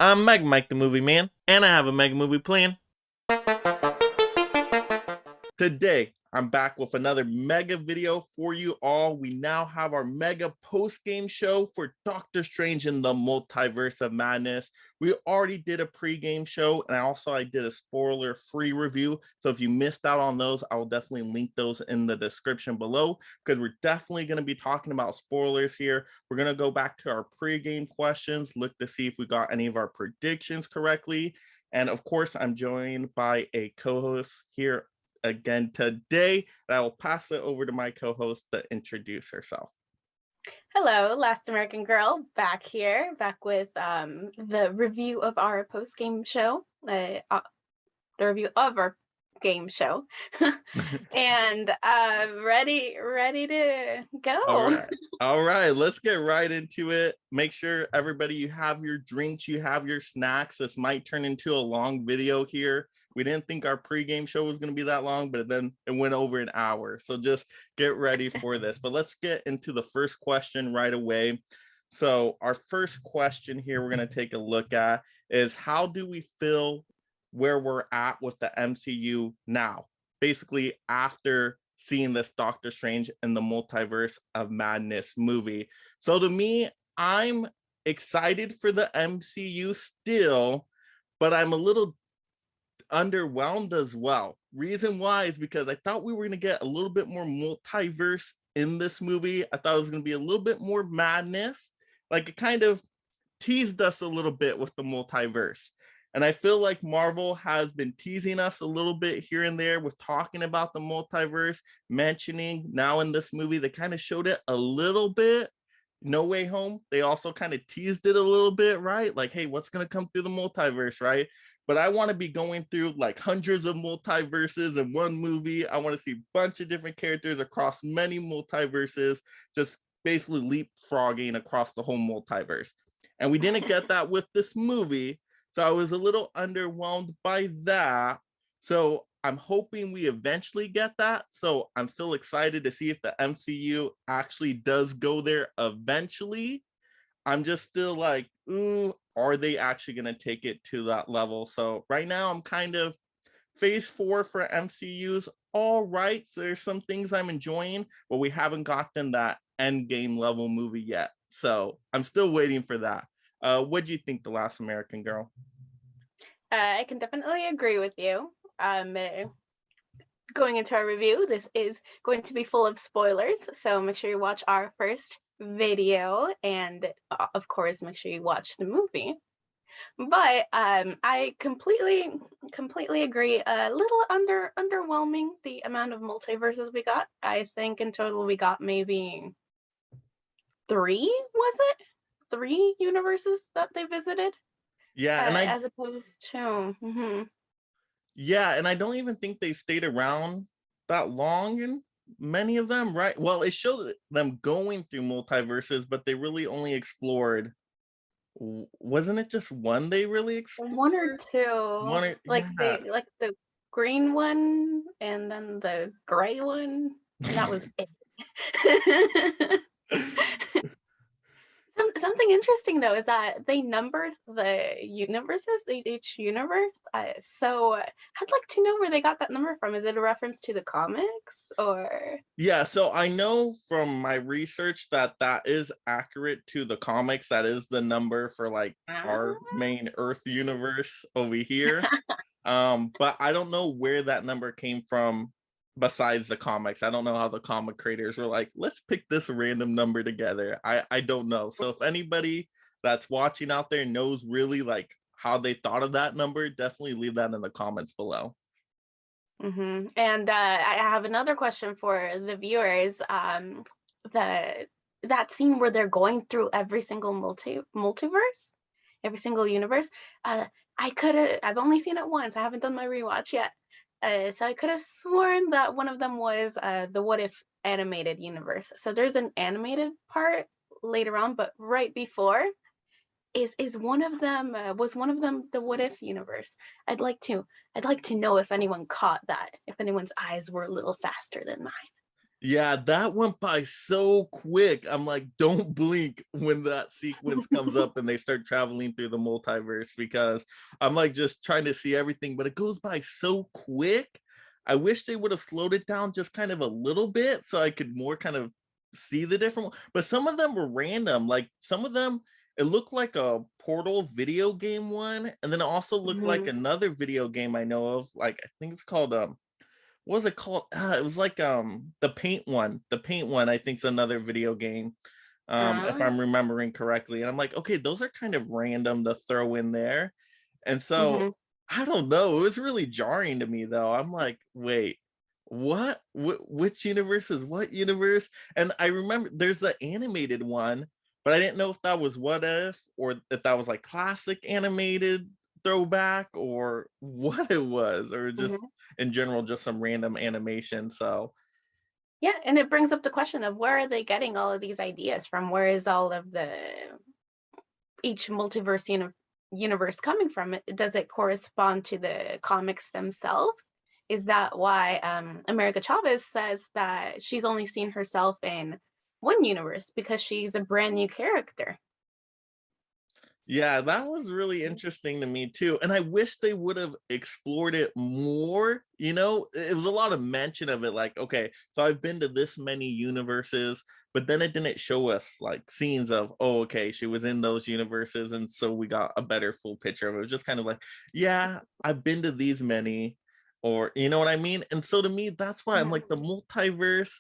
I'm Meg Mike the Movie Man, and I have a Mega Movie plan. Today, I'm back with another mega video for you all. We now have our mega post-game show for Doctor Strange in the Multiverse of Madness. We already did a pre-game show, and I did a spoiler-free review. So if you missed out on those, I will definitely link those in the description below, because we're definitely going to be talking about spoilers here. We're going to go back to our pre-game questions, look to see if we got any of our predictions correctly. And of course, I'm joined by a co-host here again today. I will pass it over to my co-host to introduce herself. Hello, Last American Girl, back here, back with the review of our post-game show, the review of our game show, and ready to go. All right, let's get right into it. Make sure everybody, you have your drinks, you have your snacks. This might turn into a long video here. We didn't think our pregame show was going to be that long, but then it went over an hour. So just get ready for this. But let's get into the first question right away. So our first question here we're going to take a look at is, how do we feel where we're at with the MCU now? Basically, after seeing this Doctor Strange in the Multiverse of Madness movie. So to me, I'm excited for the MCU still, but I'm a little underwhelmed as well. Reason why is because I thought we were going to get a little bit more multiverse in this movie. I thought it was going to be a little bit more madness. Like, it kind of teased us a little bit with the multiverse. And I feel like Marvel has been teasing us a little bit here and there with talking about the multiverse, mentioning now in this movie, they kind of showed it a little bit. No Way Home, they also kind of teased it a little bit, right? Like, hey, what's going to come through the multiverse, right? But I want to be going through like hundreds of multiverses in one movie. I want to see a bunch of different characters across many multiverses, just basically leapfrogging across the whole multiverse. And we didn't get that with this movie. So I was a little underwhelmed by that. So I'm hoping we eventually get that. So I'm still excited to see if the MCU actually does go there eventually. I'm just still like, ooh, are they actually going to take it to that level? So right now I'm kind of phase 4 for MCU's all right. So there's some things I'm enjoying, but we haven't gotten that end game level movie yet. So I'm still waiting for that. What do you think, The Last American Girl? I can definitely agree with you. Going into our review, this is going to be full of spoilers, so make sure you watch our first video, and of course, make sure you watch the movie. But I completely agree. A little underwhelming the amount of multiverses we got. I think in total we got maybe 3, was it? 3 universes that they visited, Yeah, and I as opposed to. yeah, and I don't even think they stayed around that long in many of them, right? Well, it showed them going through multiverses, but they really only explored, wasn't it just one they really One or explored? two, One or, like yeah. like the green one and then the gray one, and that was it. Something interesting though is that they numbered the universes, each universe. So I'd like to know where they got that number from. Is it a reference to the comics or? Yeah, so I know from my research that that is accurate to the comics. That is the number for like our Ah. main Earth universe over here. But I don't know where that number came from besides the comics. I don't know how the comic creators were like, let's pick this random number together. I don't know. So if anybody that's watching out there knows really like how they thought of that number, definitely leave that in the comments below. And I have another question for the viewers. The that scene where they're going through every single multiverse, every single universe. Uh, I've only seen it once. I haven't done my rewatch yet. So I could have sworn that one of them was the What If animated universe. So there's an animated part later on, but right before is one of them was one of them the What If universe. I'd like to know if anyone caught that, if anyone's eyes were a little faster than mine. Yeah, that went by so quick. I'm like, don't blink when that sequence comes up and they start traveling through the multiverse, because I'm like just trying to see everything, but it goes by so quick. I wish they would have slowed it down just kind of a little bit so I could more kind of see the different but some of them were random. Like some of them, it looked like a Portal video game one, and then it also looked like Mhm. another video game I know of. Like I think it's called what was it called? It was like the paint one. The paint one, I think, is another video game. If Uh, I'm remembering correctly. And I'm like, okay, those are kind of random to throw in there. And so mhm, I don't know. It was really jarring to me though. I'm like, wait, what? Which universe is what universe? And I remember there's the animated one, but I didn't know if that was What If or if that was like classic animated throwback or what it was, or just mhm. in general, just some random animation. So Yeah, and it brings up the question of where are they getting all of these ideas from? Where is all of the each multiverse universe coming from? Does it correspond to the comics themselves? Is that why America Chavez says that she's only seen herself in one universe because she's a brand new character? yeah, that was really interesting to me too. And I wish they would have explored it more. You know, it was a lot of mention of it, like, okay, so I've been to this many universes, but then it didn't show us like scenes of, oh, okay, she was in those universes. And so we got a better full picture of it. It was just kind of like, yeah, I've been to these many, or you know what I mean? And so to me, that's why I'm like the Mhm. multiverse,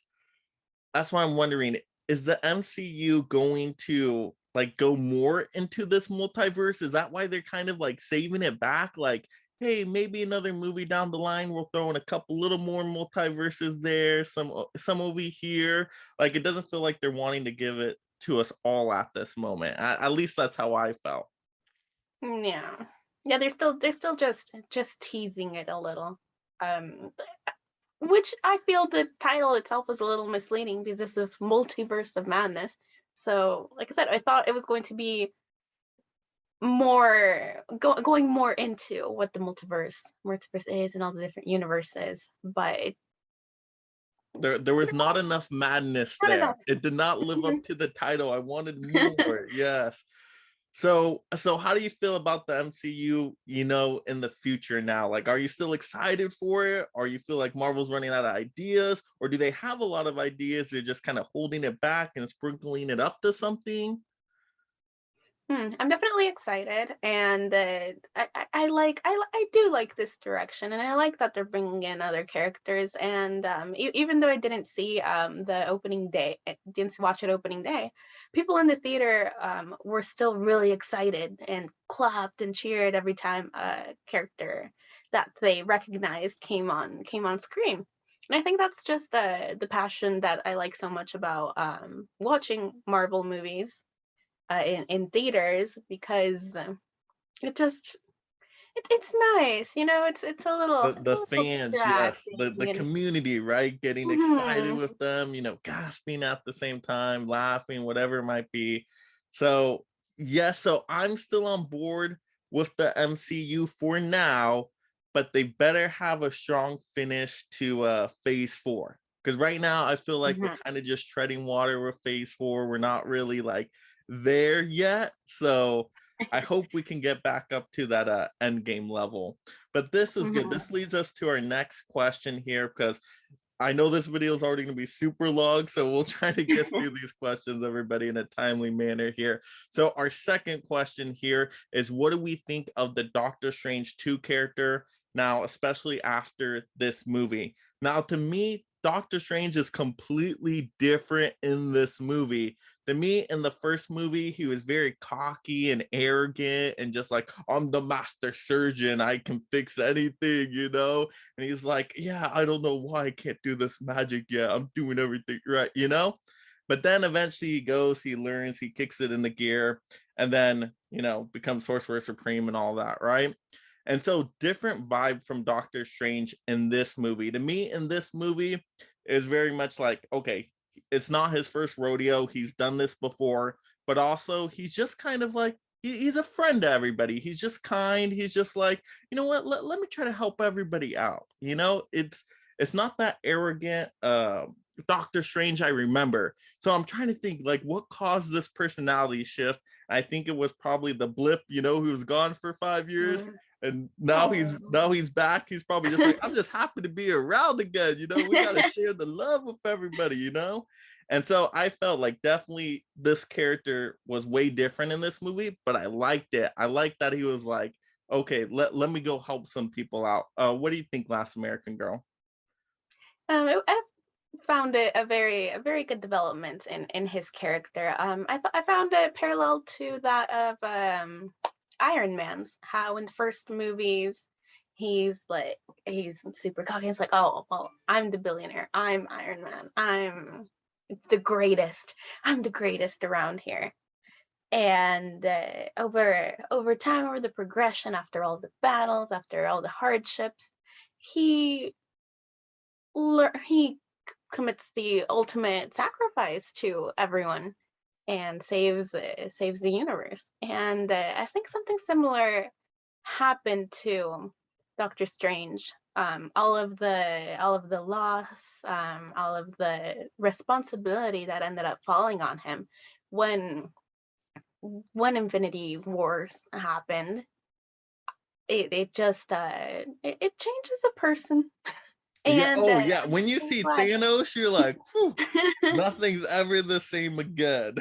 that's why I'm wondering, is the MCU going to like go more into this multiverse? Is that why they're kind of like saving it back? Like, hey, maybe another movie down the line, we'll throw in a couple little more multiverses there, some over here. Like, it doesn't feel like they're wanting to give it to us all at this moment. At least that's how I felt. Yeah. Yeah, they're still just teasing it a little. Um which I feel the title itself was a little misleading because it's this multiverse of madness. So, like I said, I thought it was going to be going more into what the multiverse is and all the different universes, but There was not enough madness not there. enough. It did not live up Mhm. to the title. I wanted more. Yes. So how do you feel about the MCU, you know, in the future now? Like, are you still excited for it? Or you feel like Marvel's running out of ideas? Or do they have a lot of ideas? They're just kind of holding it back and sprinkling it up to something? I'm definitely excited, and I do like this direction, and I like that they're bringing in other characters. And even though I didn't see the opening day, didn't watch it opening day, people in the theater were still really excited and clapped and cheered every time a character that they recognized came on screen. And I think that's just the passion that I like so much about watching Marvel movies in theaters because it just it's nice, it's a little The it's a the little fans, yes, distracting the and community, right? Getting excited mhm, with them, you know, gasping at the same time, laughing, whatever it might be. So, yes, so I'm still on board with the MCU for now, but they better have a strong finish to phase 4. Because right now I feel like we're mhm, kind of just treading water with phase 4. We're not really like there yet. So I hope we can get back up to that end game level. But this is good. mhm. This leads us to our next question here, because I know this video is already going to be super long, so we'll try to get through these questions, everybody, in a timely manner here. So our second question here is, what do we think of the Doctor Strange 2 character now, especially after this movie? Now, to me, Doctor Strange is completely different in this movie. To me, in the first movie, he was very cocky and arrogant and just like, I'm the master surgeon. I can fix anything, you know? And he's like, yeah, I don't know why I can't do this magic yet. I'm doing everything right, you know? But then eventually he goes, he learns, he kicks it into gear, and then, you know, becomes Sorcerer Supreme and all that, right? And so different vibe from Doctor Strange in this movie. To me, in this movie, is very much like, okay, it's not his first rodeo. He's done this before, but also he's just kind of like, he's a friend to everybody. He's just kind. He's just like, you know what, let me try to help everybody out. You know, it's not that arrogant Doctor Strange, I remember. So I'm trying to think like what caused this personality shift. I think it was probably the blip, you know, who was gone for 5 years. And now he's back. He's probably just like, I'm just happy to be around again. You know, we got to share the love with everybody, you know? And so I felt like definitely this character was way different in this movie, but I liked it. I liked that he was like, okay, let me go help some people out. What do you think, Last American Girl? I found it a very good development in his character. I found it parallel to that of Iron Man's. How in the first movies he's super cocky. He's like, oh well, I'm the billionaire. I'm Iron Man. I'm the greatest. I'm the greatest around here. And over time, over the progression, after all the battles, after all the hardships, he he commits the ultimate sacrifice to everyone and saves the universe. And I think something similar happened to Doctor Strange. All of the loss, all of the responsibility that ended up falling on him when Infinity Wars happened. It just it changes a person. Yeah. And Oh, yeah. When you I'm see glad. Thanos, you're like, whew, nothing's ever the same again.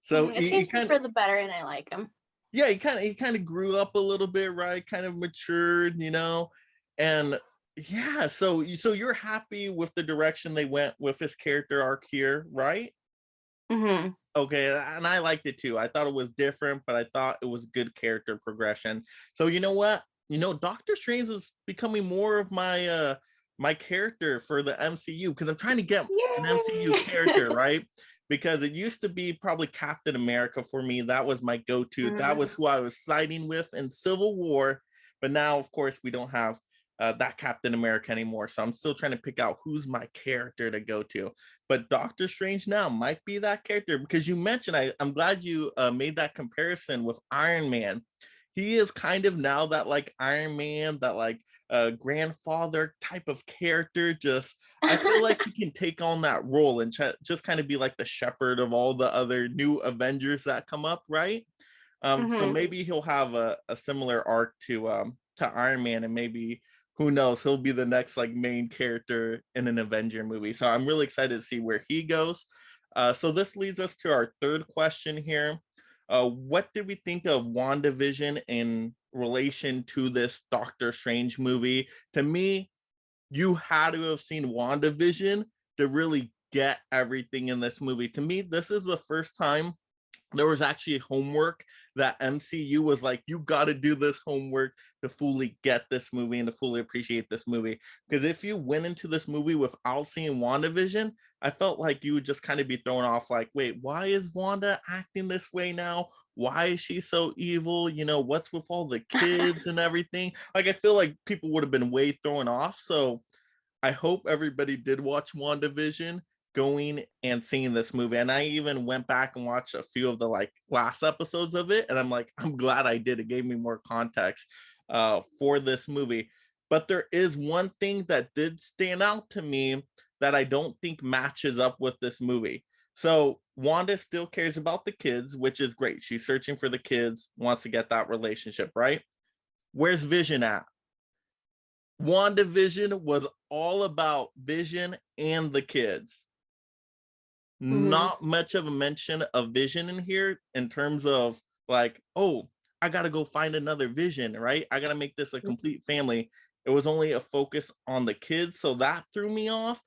So It he changes kind of, for the better, and I like him. yeah, he kind of grew up a little bit, right? Kind of matured, you know, and yeah. So you're happy with the direction they went with his character arc here, right? Hmm. Okay, and I liked it too. I thought it was different, but I thought it was good character progression. So you know what? You know, Doctor Strange is becoming more of my character for the MCU because I'm trying to get an MCU character, Yay! right? Because it used to be probably Captain America for me. That was my go-to. That was Mhm. who I was siding with in Civil War. But now, of course, we don't have that Captain America anymore. So I'm still trying to pick out who's my character to go to. But Doctor Strange now might be that character because you mentioned, I'm glad you made that comparison with Iron Man. He is kind of now that like Iron Man, that like grandfather type of character. Just I feel like he can take on that role and just kind of be like the shepherd of all the other new Avengers that come up, right? So Mhm. maybe he'll have a similar arc to Iron Man, and maybe who knows, he'll be the next like main character in an Avenger movie. So I'm really excited to see where he goes. So this leads us to our third question here. What did we think of WandaVision in relation to this Doctor Strange movie? To me, you had to have seen WandaVision to really get everything in this movie. To me, this is the first time there was actually homework that MCU was like, you got to do this homework to fully get this movie and to fully appreciate this movie. Because if you went into this movie without seeing WandaVision, I felt like you would just kind of be thrown off like, wait, why is Wanda acting this way now? Why is she so evil? You know, what's with all the kids and everything? Like, I feel like people would have been way thrown off. So I hope everybody did watch WandaVision going and seeing this movie. And I even went back and watched a few of the like last episodes of it. And I'm like, I'm glad I did. It gave me more context for this movie. But there is one thing that did stand out to me that I don't think matches up with this movie. So Wanda still cares about the kids, which is great. She's searching for the kids, wants to get that relationship, right? Where's Vision at? WandaVision was all about Vision and the kids. Mhm. Not much of a mention of Vision in here in terms of like, oh, I gotta go find another Vision, right? I gotta make this a complete family. It was only a focus on the kids, so that threw me off.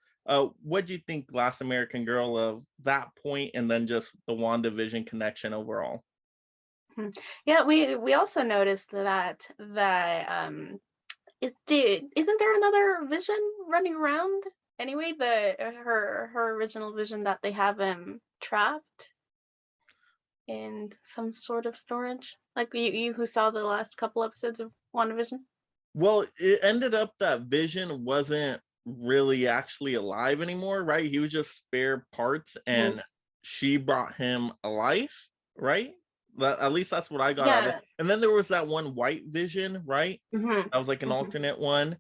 What do you think, Last American Girl, of that point, and then just the WandaVision connection overall? Mhm. Yeah, we also noticed that isn't there another Vision running around anyway? The her original Vision that they have him trapped in some sort of storage. Like you who saw the last couple episodes of WandaVision. Well, it ended up that Vision wasn't really actually alive anymore, right? He was just spare parts, Mhm. and she brought him alive, right? At least that's what I got out of it. Yeah. And then there was that one white Vision, right? Mhm. That was like an Mhm. alternate one.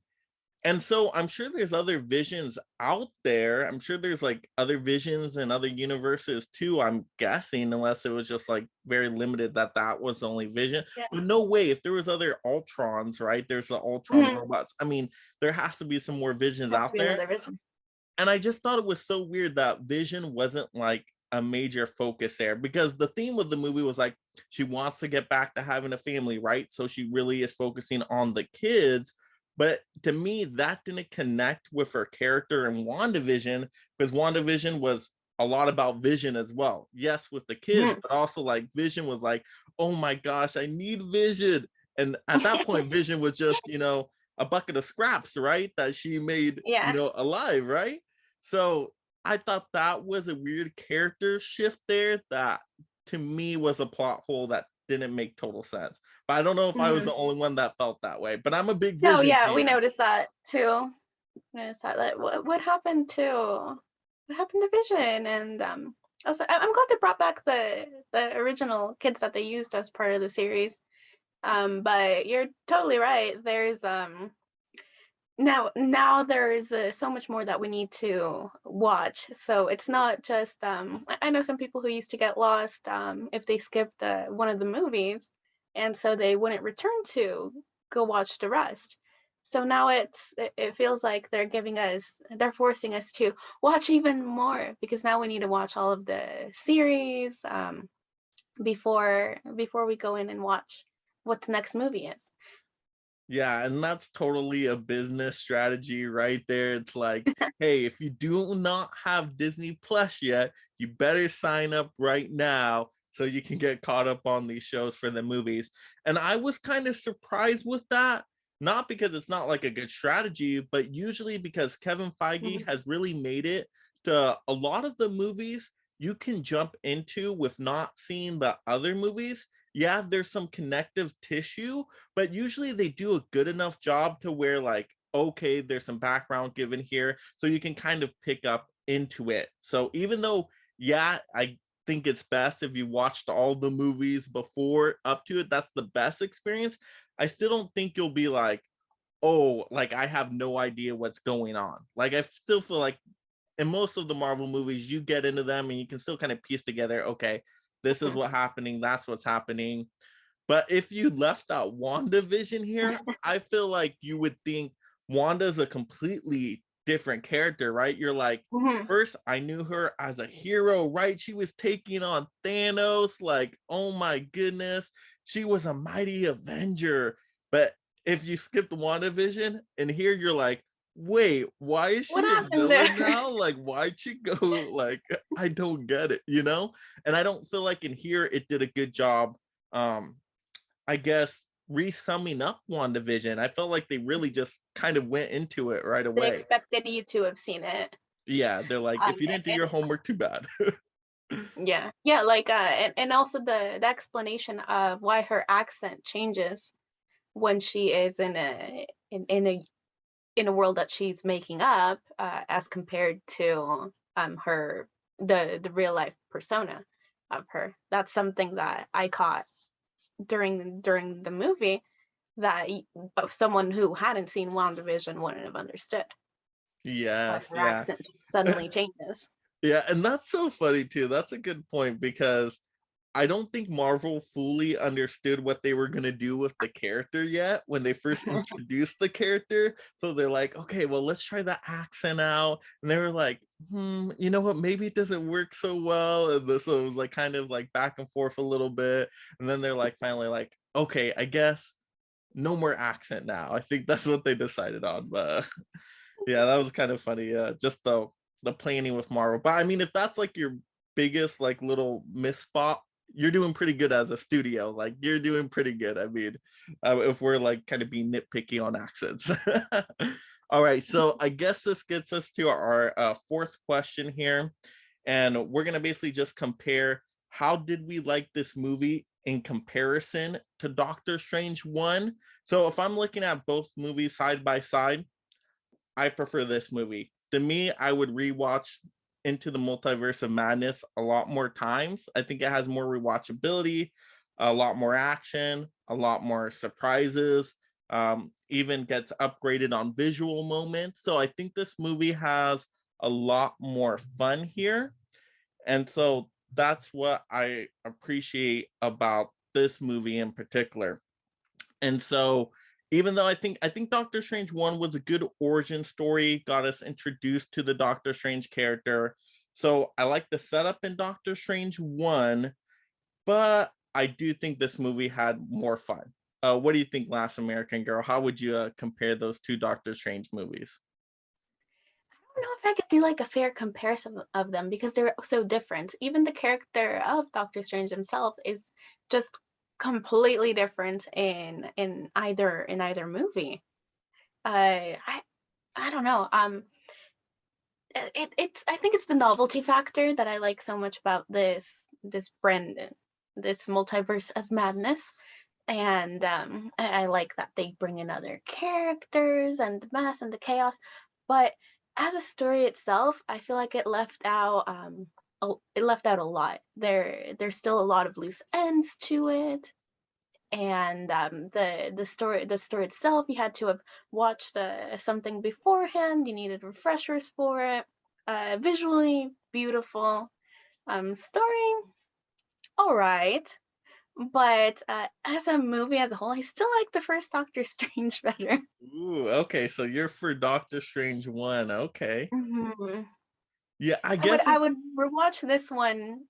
And so I'm sure there's other visions out there. I'm sure there's like other visions and other universes too. I'm guessing, unless it was just like very limited that was the only vision. Yeah. But no way, if there was other Ultrons, right? There's the Ultron Mhm. robots. I mean, there has to be some more visions Has to out be there. another vision. And I just thought it was so weird that Vision wasn't like a major focus there, because the theme of the movie was like she wants to get back to having a family, right? So she really is focusing on the kids. But to me, that didn't connect with her character in WandaVision, because WandaVision was a lot about Vision as well. Yes, with the kids, Mhm. but also like Vision was like, oh my gosh, I need Vision. And at that point, Vision was just, a bucket of scraps, right? That she made, Yeah. alive, right? So I thought that was a weird character shift there that to me was a plot hole that didn't make total sense. But I don't know if I was Mhm. the only one that felt that way. But I'm a big No, Vision yeah, we fan. noticed that too. Noticed that. Like, what happened to Vision? And also, I'm glad they brought back the original kids that they used as part of the series. But you're totally right. There's now there's so much more that we need to watch. So it's not just I know some people who used to get lost if they skipped one of the movies, and so they wouldn't return to go watch the rest. So now it feels like they're forcing us to watch even more, because now we need to watch all of the series before we go in and watch what the next movie is. Yeah, and that's totally a business strategy right there. It's like, hey, if you do not have Disney Plus yet, you better sign up right now so you can get caught up on these shows for the movies. And I was kind of surprised with that, not because it's not like a good strategy, but usually because Kevin Feige Mhm. has really made it to a lot of the movies you can jump into with not seeing the other movies. Yeah, there's some connective tissue, but usually they do a good enough job to where like, okay, there's some background given here so you can kind of pick up into it. So even though, yeah, I think it's best if you watched all the movies before up to it, that's the best experience. I still don't think you'll be like, oh, like I have no idea what's going on. Like I still feel like in most of the Marvel movies, you get into them and you can still kind of piece together, okay, this is Mhm. what's happening, that's what's happening. But if you left out WandaVision here, I feel like you would think Wanda's a completely different character, right? You're like, Mhm. first, I knew her as a hero, right? She was taking on Thanos, like, oh my goodness, she was a mighty Avenger. But if you skipped WandaVision and here you're like, wait, why is What she a happened there? villain now? Like, why'd she go? Like, I don't get it, you know? And I don't feel like in here it did a good job. Um, I guess, re-summing up WandaVision. I felt like they really just kind of went into it right They away. expected you to have seen it. Yeah, they're like, if you didn't do And your homework, too bad. yeah, yeah, like and also the explanation of why her accent changes when she is in a world that she's making up, as compared to her the real life persona of her. That's something that I caught during the movie that of someone who hadn't seen WandaVision wouldn't have understood. Why Yes, her yeah. accent just suddenly changes. Yeah, and that's so funny too. That's a good point because I don't think Marvel fully understood what they were gonna do with the character yet when they first introduced the character. So they're like, okay, well, let's try the accent out. And they were like, you know what? Maybe it doesn't work so well. So it was like kind of like back and forth a little bit. And then they're like finally like, okay, I guess no more accent now. I think that's what they decided on. But yeah, that was kind of funny. Just the planning with Marvel. But I mean, if that's like your biggest like little miss spot, you're doing pretty good as a studio. Like you're doing pretty good. I mean, if we're like kind of being nitpicky on accents. All right, so I guess this gets us to our fourth question here, and we're gonna basically just compare how did we like this movie in comparison to Doctor Strange 1. So if I'm looking at both movies side by side, I prefer this movie. To me, I would rewatch Into the Multiverse of Madness a lot more times. I think it has more rewatchability, a lot more action, a lot more surprises. even gets upgraded on visual moments. So I think this movie has a lot more fun here. And so that's what I appreciate about this movie in particular. And so even though I think Doctor Strange 1 was a good origin story, got us introduced to the Doctor Strange character. So I like the setup in Doctor Strange 1, but I do think this movie had more fun. What do you think, Last American Girl? How would you compare those two Doctor Strange movies? I don't know if I could do like a fair comparison of them because they're so different. Even the character of Doctor Strange himself is just completely different in either movie. I don't know. It's I think it's the novelty factor that I like so much about this brand, this multiverse of madness. And I like that they bring in other characters and the mess and the chaos. But as a story itself, I feel like it left out a lot. There's still a lot of loose ends to it. And the story itself, you had to have watched something beforehand. You needed refreshers for it. Visually beautiful. Story, all right. But as a movie as a whole, I still like the first Doctor Strange better. Ooh, okay, so you're for Doctor Strange 1. Okay. Mhm. Yeah, I I would guess I it's would rewatch this one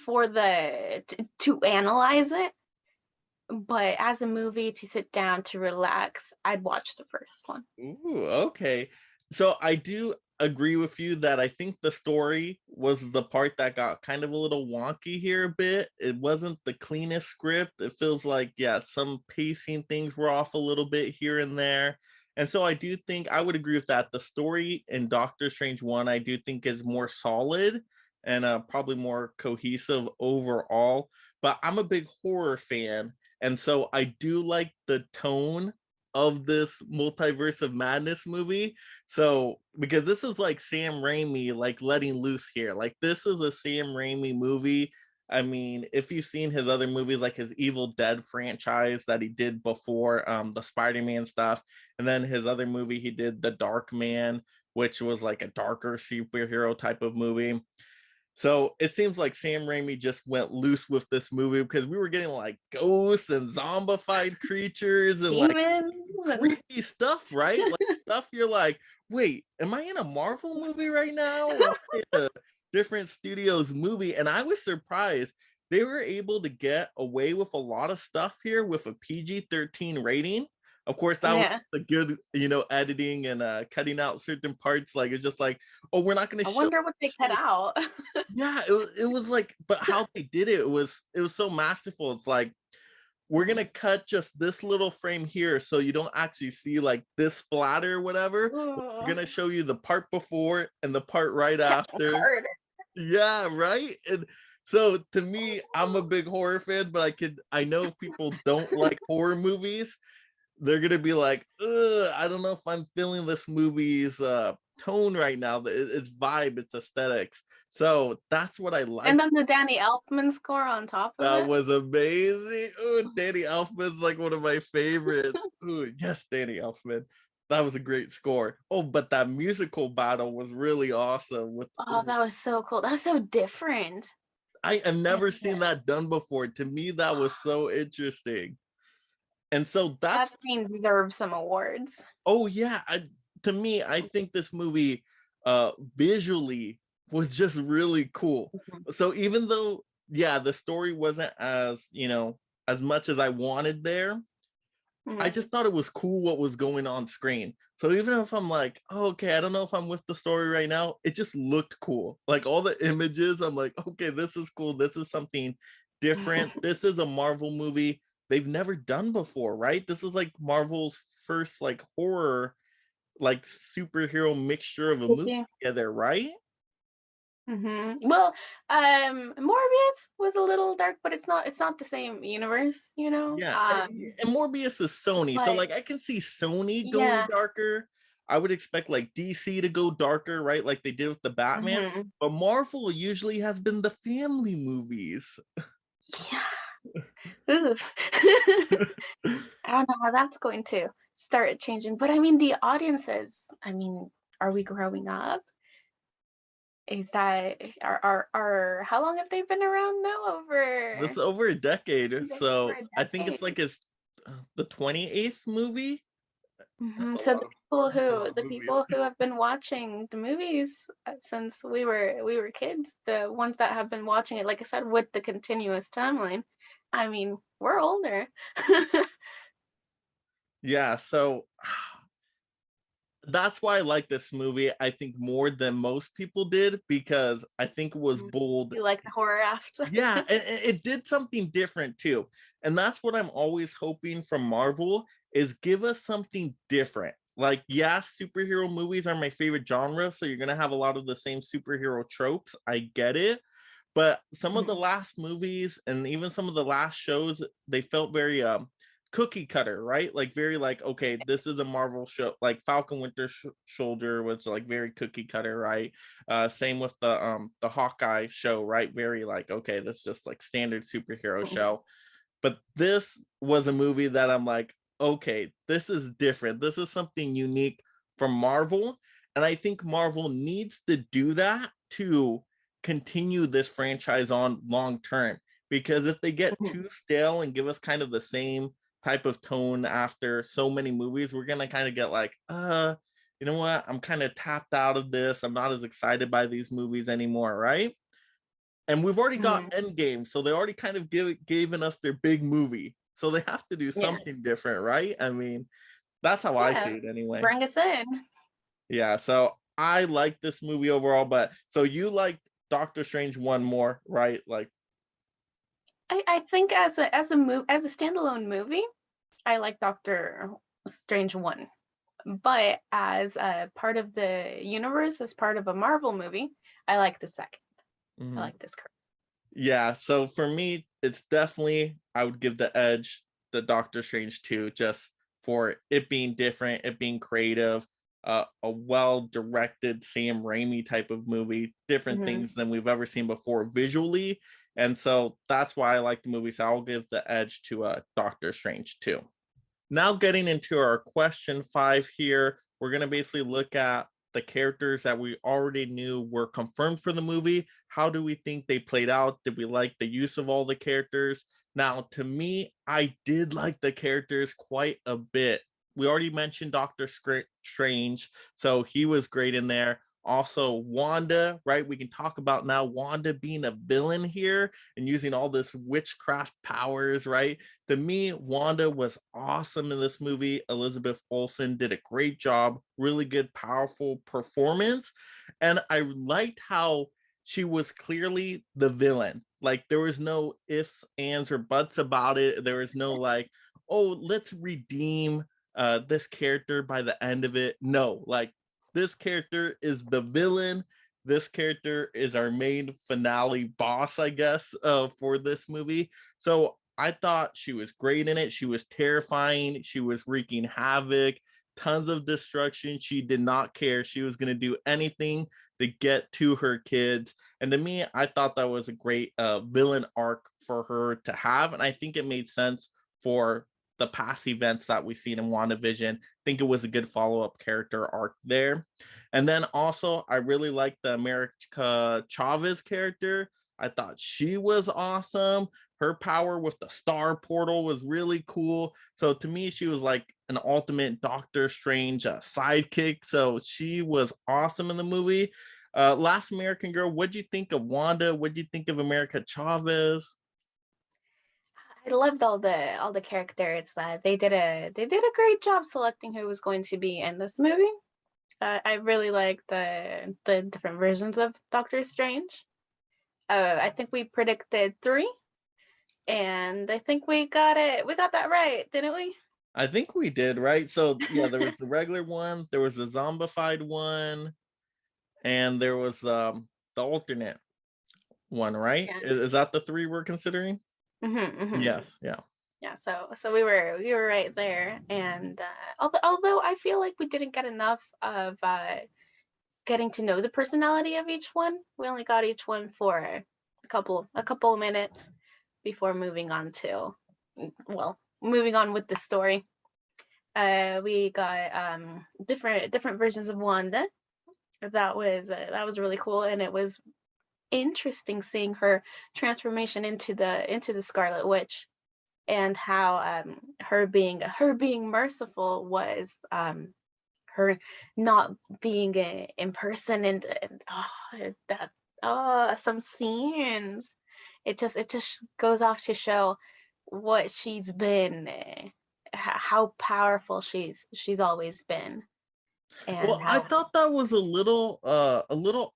for to analyze it, but as a movie to sit down to relax, I'd watch the first one. ooh, okay. So I do agree with you that I think the story was the part that got kind of a little wonky here a bit. It wasn't the cleanest script. It feels like, yeah, some pacing things were off a little bit here and there. And so I do think I would agree with that. The story in Doctor Strange 1, I do think is more solid and probably more cohesive overall. But I'm a big horror fan. And so I do like the tone of this multiverse of madness movie. So because this is like Sam Raimi like letting loose here. Like this is a Sam Raimi movie. I mean, if you've seen his other movies like his Evil Dead franchise that he did before the Spider-Man stuff, and then his other movie he did The Dark Man, which was like a darker superhero type of movie. So it seems like Sam Raimi just went loose with this movie because we were getting like ghosts and zombified creatures and like Demons and creepy stuff, right? Like stuff you're like, wait, am I in a Marvel movie right now? Or am I in a different studio's movie? And I was surprised they were able to get away with a lot of stuff here with a PG-13 rating. Of course, that was yeah. the good, editing and cutting out certain parts. Like it's just like, oh, we're not going I to show. wonder what they cut out. Yeah, it was like, but how they did it was so masterful. It's like we're gonna cut just this little frame here so you don't actually see like this splatter or whatever. We're Ooh, gonna show you the part before and the part right Captain after. Carter. Yeah, right. And so to me, I'm a big horror fan, but I know if people don't like horror movies, they're gonna be like, ugh, I don't know if I'm feeling this movie's tone right now. Its vibe, its aesthetics. So that's what I like. And then the Danny Elfman score on top of That it. was amazing. Ooh, Danny Elfman's like one of my favorites. Ooh, yes, Danny Elfman. That was a great score. Oh, but that musical battle was really awesome. With Oh, that was so cool. That was so different. I have And never seen that done before. To me, that was so interesting. And so that's that scene deserves some awards. oh yeah. To me, I think this movie visually was just really cool. Mhm. So even though, yeah, the story wasn't as much as I wanted there, I Mhm. just thought it was cool what was going on screen. So even if I'm like, oh, okay, I don't know if I'm with the story right now, it just looked cool. Like all the images, I'm like, okay, this is cool. This is something different. This is a Marvel movie they've never done before, right? This is like Marvel's first like horror, like superhero mixture of a movie Spooky. together, right? Well, Morbius was a little dark, but it's not the same universe, you know. Yeah, and Morbius is Sony, so But like I can see Sony going yeah. darker. I would expect like DC to go darker, right? Like they did with the Batman. hmm But Marvel usually has been the family movies. Yeah. Ooh. I don't know how that's going to start changing. But I mean, the audiences, I mean, are we growing up? Is that are how long have they been around now? That's over a decade. Over So a I think it's decade. like the 28th movie. That's a So lot of that's a lot of the movies. people who have been watching the movies since we were kids, the ones that have been watching it, like I said, with the continuous timeline, I mean, we're older. Yeah, so that's why I like this movie, I think, more than most people did, because I think it was Mm. bold. You like the horror after? Yeah, and it did something different too. And that's what I'm always hoping from Marvel, is give us something different. Like, yeah, superhero movies are my favorite genre, so you're gonna have a lot of the same superhero tropes. I get it. But some of the Mhm. last movies and even some of the last shows, they felt very cookie cutter, right? Like very like, okay, this is a Marvel show. Like Falcon Winter Soldier was like very cookie cutter, right? Same with the Hawkeye show, right? Very like, okay, this is just like standard superhero Mhm. show. But this was a movie that I'm like, okay, this is different. This is something unique from Marvel. And I think Marvel needs to do that to continue this franchise on long term. Because if they get Mhm. too stale and give us kind of the same type of tone after so many movies, we're gonna kind of get like, you know what? I'm kind of tapped out of this. I'm not as excited by these movies anymore, right? And we've already got Mhm. Endgame, so they already kind of given us their big movie. So they have to do Yeah. something different, right? I mean, that's how I Yeah. see it anyway. Bring us in. Yeah, so I like this movie overall, but so you like Doctor Strange one more, right? Like, I think as a standalone movie, I like Doctor Strange 1. But as a part of the universe, as part of a Marvel movie, I like the second. I mhm. like this. Yeah, so for me, it's definitely, I would give the edge to Doctor Strange 2, just for it being different, it being creative, a well-directed Sam Raimi type of movie, different Mm-hmm. things than we've ever seen before visually. And so that's why I like the movie. So I'll give the edge to Doctor Strange 2. Now getting into our question 5 here, we're going to basically look at the characters that we already knew were confirmed for the movie. How do we think they played out? Did we like the use of all the characters? Now, to me, I did like the characters quite a bit. We already mentioned Doctor Strange, so he was great in there. Also, Wanda, right? We can talk about now Wanda being a villain here and using all this witchcraft powers, right? To me, Wanda was awesome in this movie. Elizabeth Olsen did a great job, really good, powerful performance. And I liked how she was clearly the villain. Like, there was no ifs, ands, or buts about it. There was no like, oh, let's redeem this character by the end of it. No, like, this character is the villain. This character is our main finale boss, I guess, for this movie. So I thought she was great in it. She was terrifying. She was wreaking havoc, tons of destruction. She did not care. She was going to do anything to get to her kids. And to me, I thought that was a great villain arc for her to have. And I think it made sense for the past events that we've seen in WandaVision. I think it was a good follow-up character arc there. And then also, I really liked the America Chavez character. I thought she was awesome. Her power with the star portal was really cool. So to me, she was like an ultimate Doctor Strange sidekick. So she was awesome in the movie. Last American Girl, what'd you think of Wanda? What'd you think of America Chavez? I loved all the characters. They did a great job selecting who was going to be in this movie. I really like the different versions of Doctor Strange. I think we predicted three, and I think we got it. We got that right, didn't we? I think we did, right? So yeah, there was the regular one, there was the zombified one, and there was the alternate one, right? Yeah. Is that the three we're considering? Hmm. Yes, yeah. Yeah. So we were right there, and although I feel like we didn't get enough of getting to know the personality of each one, we only got each one for a couple of minutes before moving on to well, moving on with the story, we got different versions of Wanda. That was really cool, and it was interesting seeing her transformation into the Scarlet Witch, and how her being merciful was her not being in person, and that some scenes, it just goes off to show what she's been, how powerful she's always been, and Well, I how. thought that was a little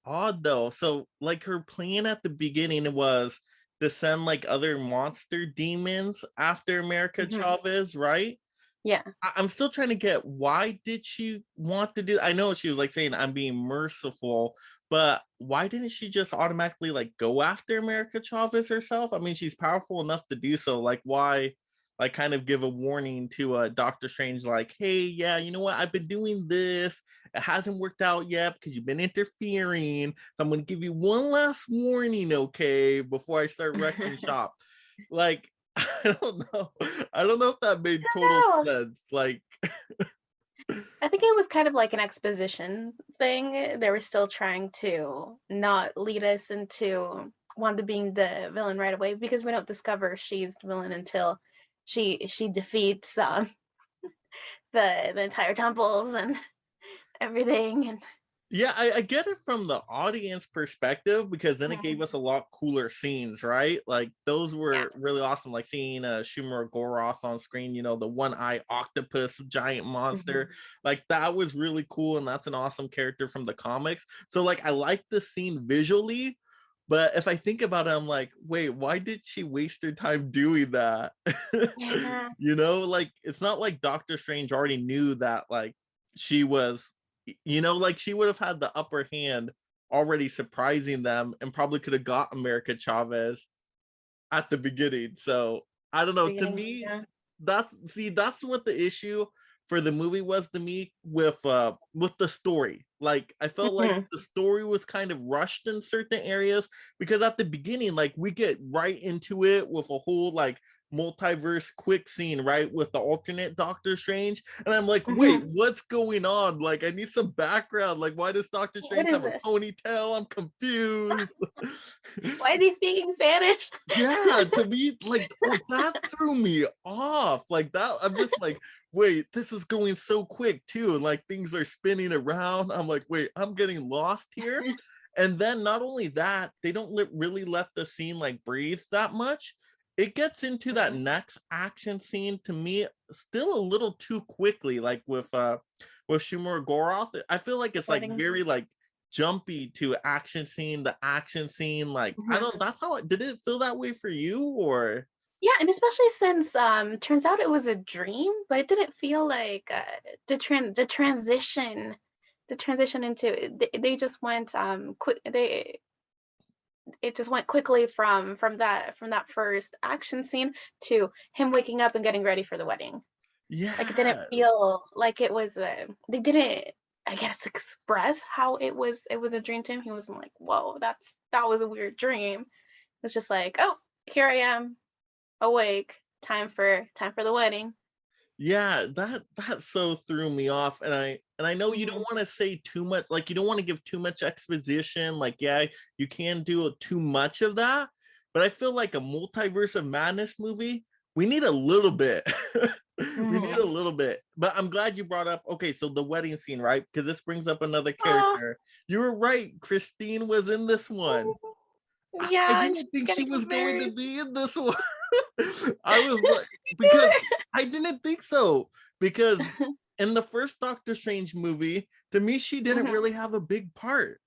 odd though. So like her plan at the beginning was to send like other monster demons after America Mhm, Chavez, right? yeah. I'm still trying to get, why did she want to do, I know she was like saying I'm being merciful, but why didn't she just automatically like go after America Chavez herself? I mean, she's powerful enough to do so. Like why like kind of give a warning to Doctor Strange, like, hey, yeah, you know what? I've been doing this. It hasn't worked out yet because you've been interfering. So I'm gonna give you one last warning, okay, before I start wrecking shop. Like, I don't know. I don't know if that made total No, sense. Like, I think it was kind of like an exposition thing. They were still trying to not lead us into Wanda being the villain right away, because we don't discover she's the villain until she defeats the entire temples and everything, and yeah, I get it from the audience perspective because then it Mhm. gave us a lot cooler scenes, right? Like those Yeah. were really awesome. Like seeing Schumer Goroth on screen, you know, the one eye octopus giant monster, Mhm. like that was really cool, and that's an awesome character from the comics. So like I like the scene visually, but if I think about it, I'm like, wait, why did she waste her time doing that? Yeah. You know, like it's not like Doctor Strange already knew that like she was, you know, like she would have had the upper hand already surprising them and probably could have got America Chavez at the beginning. So I don't know. To Beginning. me, Yeah. that's what the issue for the movie was to me with the story. Like I felt like Mhm. the story was kind of rushed in certain areas because at the beginning, like we get right into it with a whole like multiverse quick scene, right? With the alternate Doctor Strange. And I'm like, wait, Mhm. what's going on? Like, I need some background. Like, why does Doctor What Strange is have a this? ponytail? I'm confused. Why is he speaking Spanish? Yeah, to me, like that threw me off. Like that, I'm just like, wait, this is going so quick too. And like things are spinning around. I'm like, wait, I'm getting lost here. And then not only that, they don't really let the scene like breathe that much. It gets into that Mhm. next action scene to me still a little too quickly, like with Schumer Goroth. I feel like it's like Wedding. very like jumpy to action scene, the action scene, like I Mhm. don't, that's how did it feel that way for you or Yeah, and especially since turns out it was a dream, but it didn't feel like the transition into they just went quick they it just went quickly from that first action scene to him waking up and getting ready for the wedding. Like it didn't yeah. feel like it was they didn't, I guess, express how it was a dream to him. He wasn't like, "Whoa, that was a weird dream." It's just like, "Oh, here I am, awake, time for the wedding." Yeah, that so threw me off, and I know you don't Mhm. want to say too much, like you don't want to give too much exposition, like yeah, you can do too much of that, but I feel like a multiverse of madness movie, we need a little bit. We need a Mhm. little bit. But I'm glad you brought up, okay, so the wedding scene, right? Because this brings up another Oh, character. You were right, Christine was in this one. I yeah, and didn't she's think she gonna was get going to married. be in this one. I was like, because I didn't think so. Because in the first Doctor Strange movie, to me, she didn't Mhm. really have a big part.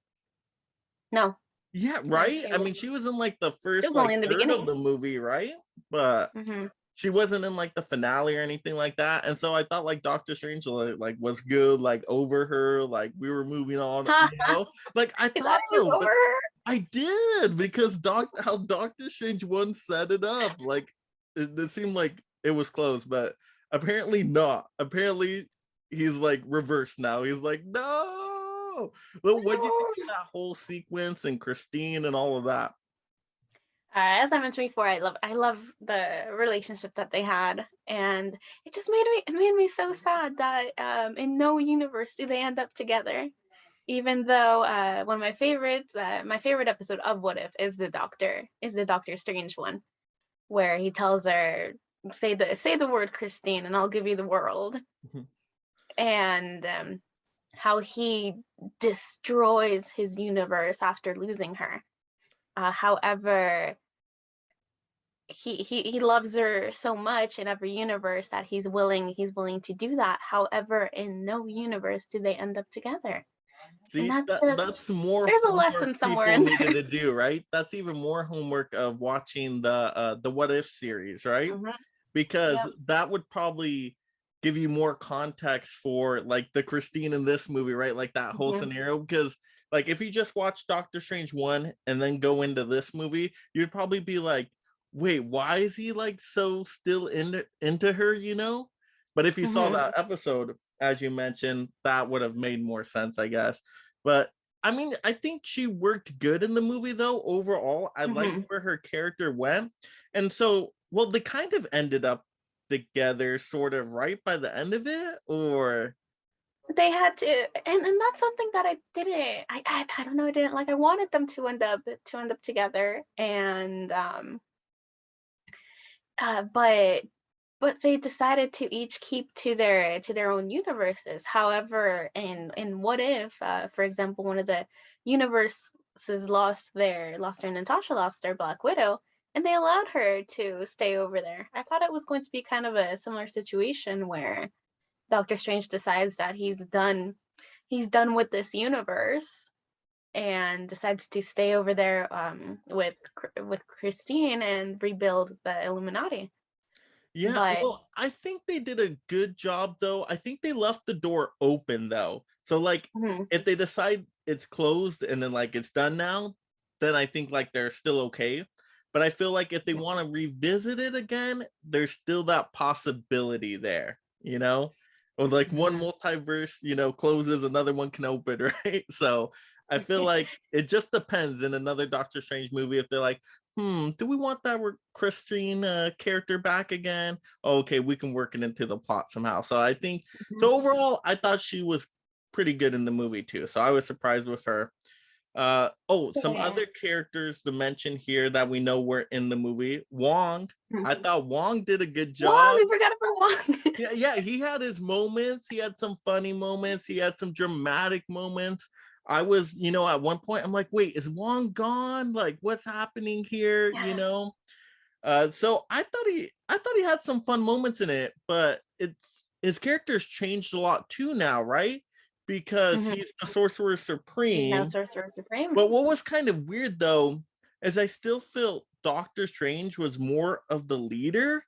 No, Yeah, no, right? she I was. mean, she was in like the It first was only like in the third of beginning. the movie, right? But Mhm. she wasn't in like the finale or anything like that. And so I thought like Doctor Strange like was good, like over her, like we were moving on, you know? Like I You thought thought it was so, over but her? I did because how Doctor Strange one set it up. Like it seemed like it was close, but apparently not. Apparently he's like reversed now. He's like, no. Well, what do you think No. of that whole sequence and Christine and all of that? As I mentioned before, I love the relationship that they had, and it made me so sad that in no universe do they end up together. Even though one of my favorites, my favorite episode of What If is the Doctor Strange one, where he tells her, say the word Christine and I'll give you the world. Mhm. And how he destroys his universe after losing her. However, he loves her so much in every universe that he's willing to do that. However, in no universe do they end up together. And See, that's just that's more there's a homework lesson somewhere people in needed there. to do, right? That's even more homework of watching the What If series, right? Mhm. Because Yep. that would probably give you more context for like the Christine in this movie, right? Like that whole Mhm. scenario. Because like if you just watch Doctor Strange 1 and then go into this movie, you'd probably be like, wait, why is he like so still into her, you know? But if you saw Mhm. that episode, as you mentioned, that would have made more sense, I guess. But I mean, I think she worked good in the movie though. Overall, I liked Mhm. where her character went. And so, well, they kind of ended up together sort of right by the end of it, or They had to, and that's something that I didn't. I don't know. I didn't like. I wanted them to end up together, and but they decided to each keep to their own universes. However, in What If, for example, one of the universes lost their Natasha lost their Black Widow, and they allowed her to stay over there. I thought it was going to be kind of a similar situation where Doctor Strange decides that he's done with this universe and decides to stay over there with Christine and rebuild the Illuminati. yeah, But well, I think they did a good job though. I think they left the door open though. So like mhm, if they decide it's closed and then like it's done now, then I think like they're still okay. But I feel like if they want to revisit it again, there's still that possibility there, you know? Or like one mhm. multiverse, closes, another one can open, right? So I feel like it just depends in another Doctor Strange movie if they're like, do we want that Christine character back again? Okay, we can work it into the plot somehow. So I think so overall, I thought she was pretty good in the movie too. So I was surprised with her. Some Yeah. other characters to mention here that we know were in the movie. Wong. I Mhm. thought Wong did a good Wong, job. we forgot about Wong. Yeah, he had his moments. He had some funny moments. He had some dramatic moments. I was, at one point, I'm like, wait, is Wong gone? Like, what's happening here? Yeah. So I thought he had some fun moments in it, but it's his character's changed a lot too now, right? Because Mhm. he's the Sorcerer He's now Supreme. Sorcerer Supreme. But what was kind of weird though is I still felt Doctor Strange was more of the leader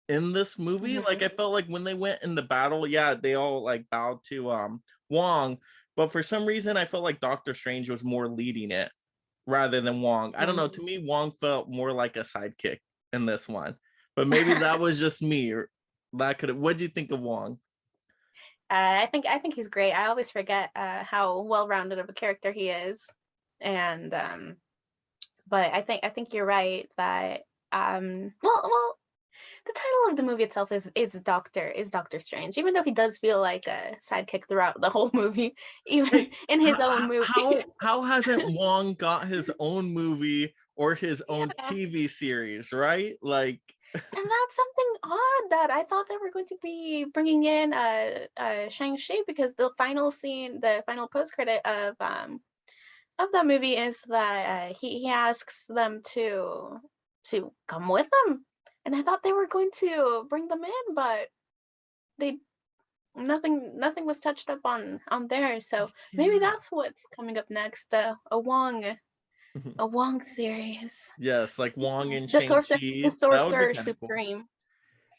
in this movie. Like Mhm. I felt like when they went in the battle, yeah, they all like bowed to Wong, but for some reason I felt like Doctor Strange was more leading it rather than Wong. I don't Mhm. know, to me Wong felt more like a sidekick in this one. But maybe that was just me or that could have what do you think of Wong? I think he's great. I always forget how well-rounded of a character he is, and but I think you're right that well the title of the movie itself is Doctor Strange, even though he does feel like a sidekick throughout the whole movie, even Hey, in his own movie. how hasn't Wong got his own movie or his own Yeah. TV series, right? Like And that's something odd that I thought they were going to be bringing in Shang-Chi, because the final scene, the final post credit of that movie is that he asks them to come with him, and I thought they were going to bring them in, but they nothing was touched up on there. So maybe yeah. that's what's coming up next, a Wong series, Yes, like Wong and the Shang-Chi. That would be Sorcerer kind of cool. Supreme.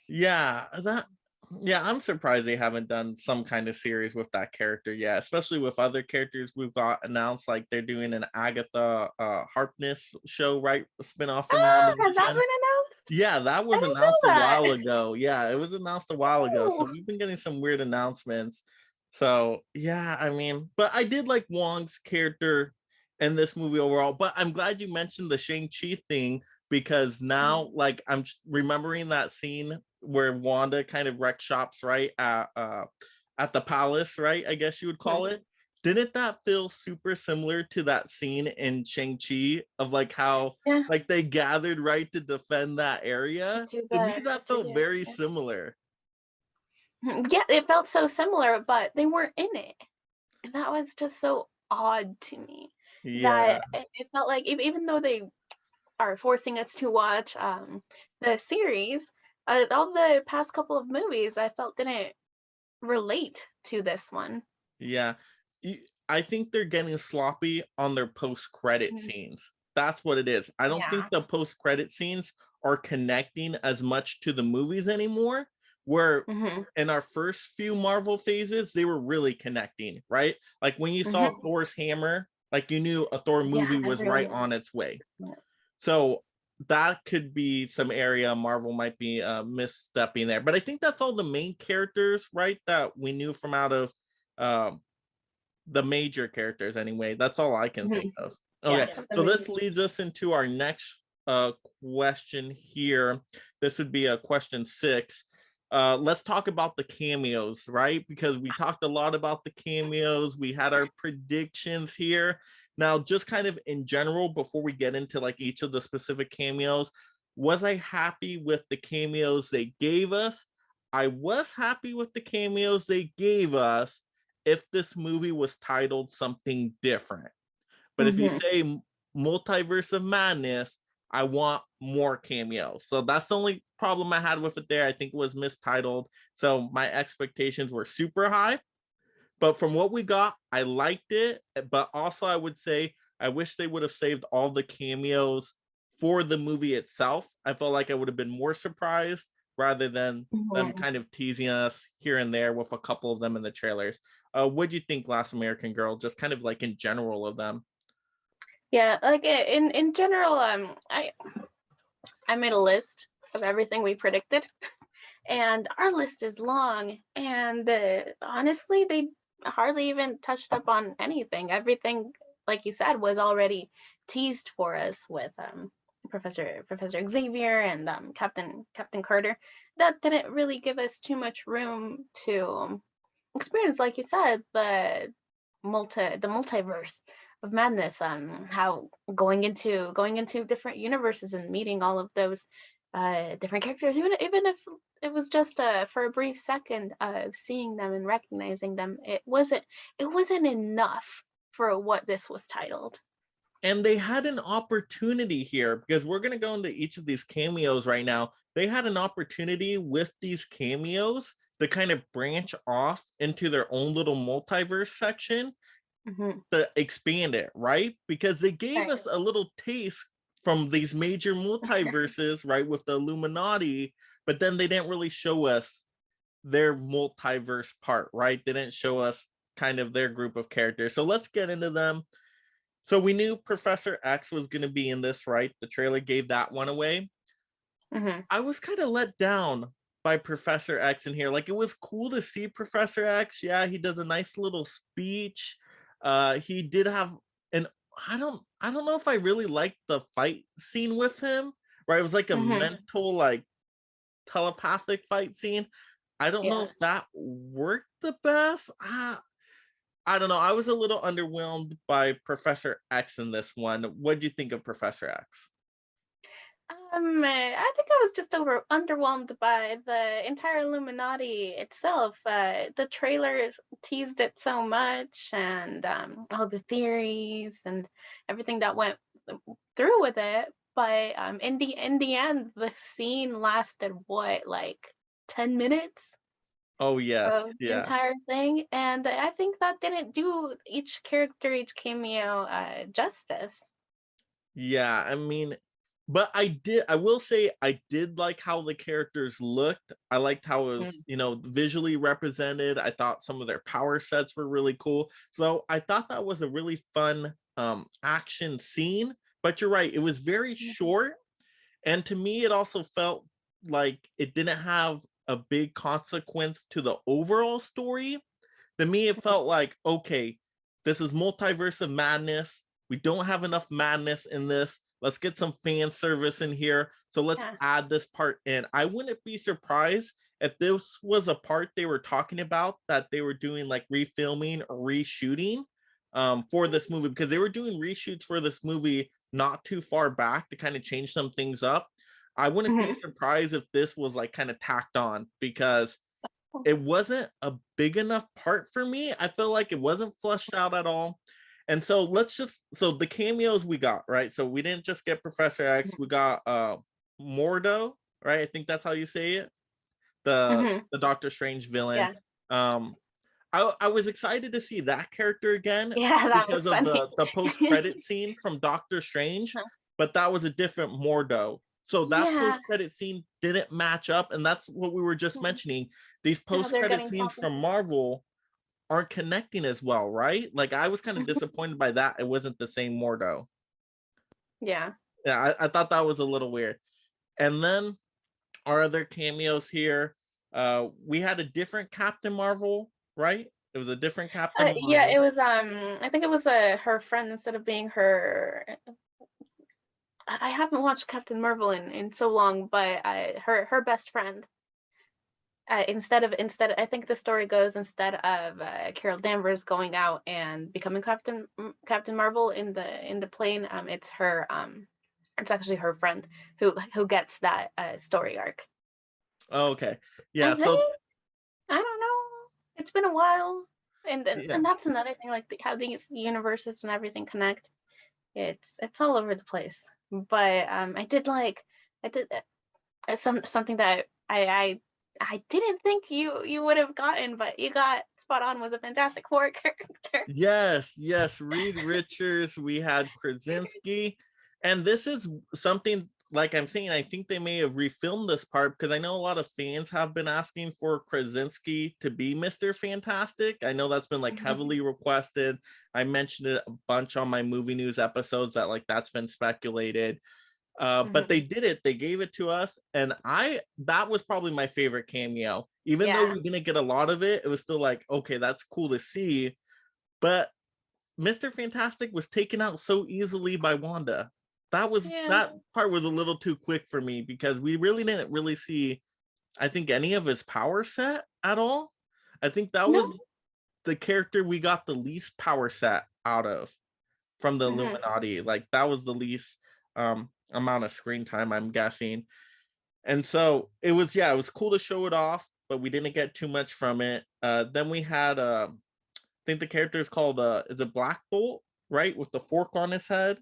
Yeah, I'm surprised they haven't done some kind of series with that character yet, especially with other characters we've got announced, like they're doing an Agatha Harkness show, right? A spinoff from Ah, has that WandaVision. been announced? Yeah, that I was didn't announced a know that. while ago. Yeah, it was announced a while ago. So Oh. we've been getting some weird announcements. So yeah, I mean, but I did like Wong's character in this movie overall. But I'm glad you mentioned the Shang-Chi thing because now like I'm remembering that scene where Wanda kind of wreck shops right at the palace, right? I guess you would call it. Didn't that feel super similar to that scene in Shang-Chi of like how Yeah, like they gathered right to defend that area? to To me, the that to felt the very yeah. similar. Yeah, it felt so similar, but they weren't in it. And that was just so odd to me Yeah, that it felt like even though they are forcing us to watch the series, all the past couple of movies I felt didn't relate to this one. yeah. I think they're getting sloppy on their post-credit Mhm. scenes. That's what it is. I don't think Yeah. the post-credit scenes are connecting as much to the movies anymore. Where Hmm. in our first few Marvel phases, they were really connecting, right? Like when you saw Hmm. Thor's hammer, like you knew a Thor Yeah, movie was right everyone. on its way. Yeah. So that could be some area Marvel might be misstepping there. But I think that's all the main characters, right? That we knew from out of um, the major characters anyway. That's all I can think Mhm. of. Yeah, Okay, the so main this feature. leads us into our next question here. This would be a question 6. Let's talk about the cameos, right? Because we talked a lot about the cameos. We had our predictions here. Now, just kind of in general, before we get into like each of the specific cameos, was I happy with the cameos they gave us? I was happy with the cameos they gave us if this movie was titled something different. But if you Hmm. say Multiverse of Madness, I want more cameos. So that's the only problem I had with it there. I think it was mistitled. So my expectations were super high. But from what we got, I liked it. But also, I would say I wish they would have saved all the cameos for the movie itself. I felt like I would have been more surprised rather than them Hmm. kind of teasing us here and there with a couple of them in the trailers. What do you think, Last American Girl? Just kind of like in general of them. Yeah, like in general, I made a list of everything we predicted, and our list is long. And honestly, they hardly even touched up on anything. Everything, like you said, was already teased for us with Professor Xavier and Captain Carter. That didn't really give us too much room to experience, like you said, the multiverse of madness. How going into different universes and meeting all of those different characters, even if it was just for a brief second of seeing them and recognizing them, it wasn't enough for what this was titled. And they had an opportunity here because we're going to go into each of these cameos right now. They had an opportunity with these cameos to kind of branch off into their own little multiverse section Hmm. to expand it, right? Because they gave Right. us a little taste from these major multiverses, right, with the Illuminati, but then they didn't really show us their multiverse part, right? They didn't show us kind of their group of characters. So let's get into them. So we knew Professor X was going to be in this, right? The trailer gave that one away. Hmm. I was kind of let down by Professor X in here. Like it was cool to see Professor X. Yeah, he does a nice little speech. He did have an I don't know if I really liked the fight scene with him. Right, it was like a Hmm. mental like telepathic fight scene. I don't know Yeah. if that worked the best. I don't know. I was a little underwhelmed by Professor X in this one. What do you think of Professor X? I think I was just underwhelmed by the entire Illuminati itself. The trailer teased it so much, and all the theories and everything that went through with it. But in the end, the scene lasted what, like 10 minutes Oh yes, of the yeah. entire thing, and I think that didn't do each character, each cameo justice. Yeah, I mean, but I will say I did like how the characters looked. I liked how it was, Mm. visually represented. I thought some of their power sets were really cool. So I thought that was a really fun action scene. But you're right, it was very Mhm. short. And to me, it also felt like it didn't have a big consequence to the overall story. To me, it felt like, okay, this is Multiverse of Madness. We don't have enough madness in this. let's get some fan service in here. So let's add this part in. I wouldn't be surprised if this was a part they were talking about that they were doing like refilming or reshooting for this movie, because they were doing reshoots for this movie not too far back to kind of change some things up. I wouldn't be surprised if this was like kind of tacked on, because it wasn't a big enough part for me. I feel like it wasn't fleshed out at all. And so so the cameos we got, right? So we didn't just get Professor X, we got Mordo, right? I think that's how you say it. The Doctor Strange villain. Yeah. I was excited to see that character again Yeah, that was because of funny. the post-credit scene from Doctor Strange, but that was a different Mordo. So that Yeah. post-credit scene didn't match up, and that's what we were just mentioning. These Yeah, they're post-credit getting scenes salty. from Marvel aren't connecting as well, right? Like I was kind of disappointed by that. It wasn't the same Mordo. Yeah. Yeah, I thought that was a little weird. And then our other cameos here, we had a different Captain Marvel, right? It was a different Captain Yeah, Marvel. it was I think it was her friend instead of being her. I haven't watched Captain Marvel in so long, but her best friend. Instead, I think the story goes, instead of Carol Danvers going out and becoming Captain Marvel in the plane, it's actually her friend who gets that story arc. Oh, okay. I Yeah, think, so I don't know. It's been a while, and yeah. that's another thing, like how these universes and everything connect. It's all over the place. But I did something that I didn't think you would have gotten, but you got spot on, was a Fantastic Four character. Yes, Reed Richards, we had Krasinski, and this is something, like I'm saying, I think they may have refilmed this part, because I know a lot of fans have been asking for Krasinski to be Mr. Fantastic. I know that's been like heavily requested. I mentioned it a bunch on my movie news episodes that like that's been speculated. But they did it. They gave it to us, and that was probably my favorite cameo. Even though Yeah. we didn't get a lot of it, it was still like, okay, that's cool to see. But Mr. Fantastic was taken out so easily by Wanda. Yeah. That part was a little too quick for me, because we really didn't really see, I think, any of his power set at all. I think that No. was the character we got the least power set out of from the Illuminati. Like that was the least amount of screen time, I'm guessing. And so it was cool to show it off, but we didn't get too much from it. Then we had I think the character is called is it Black Bolt, right? With the fork on his head.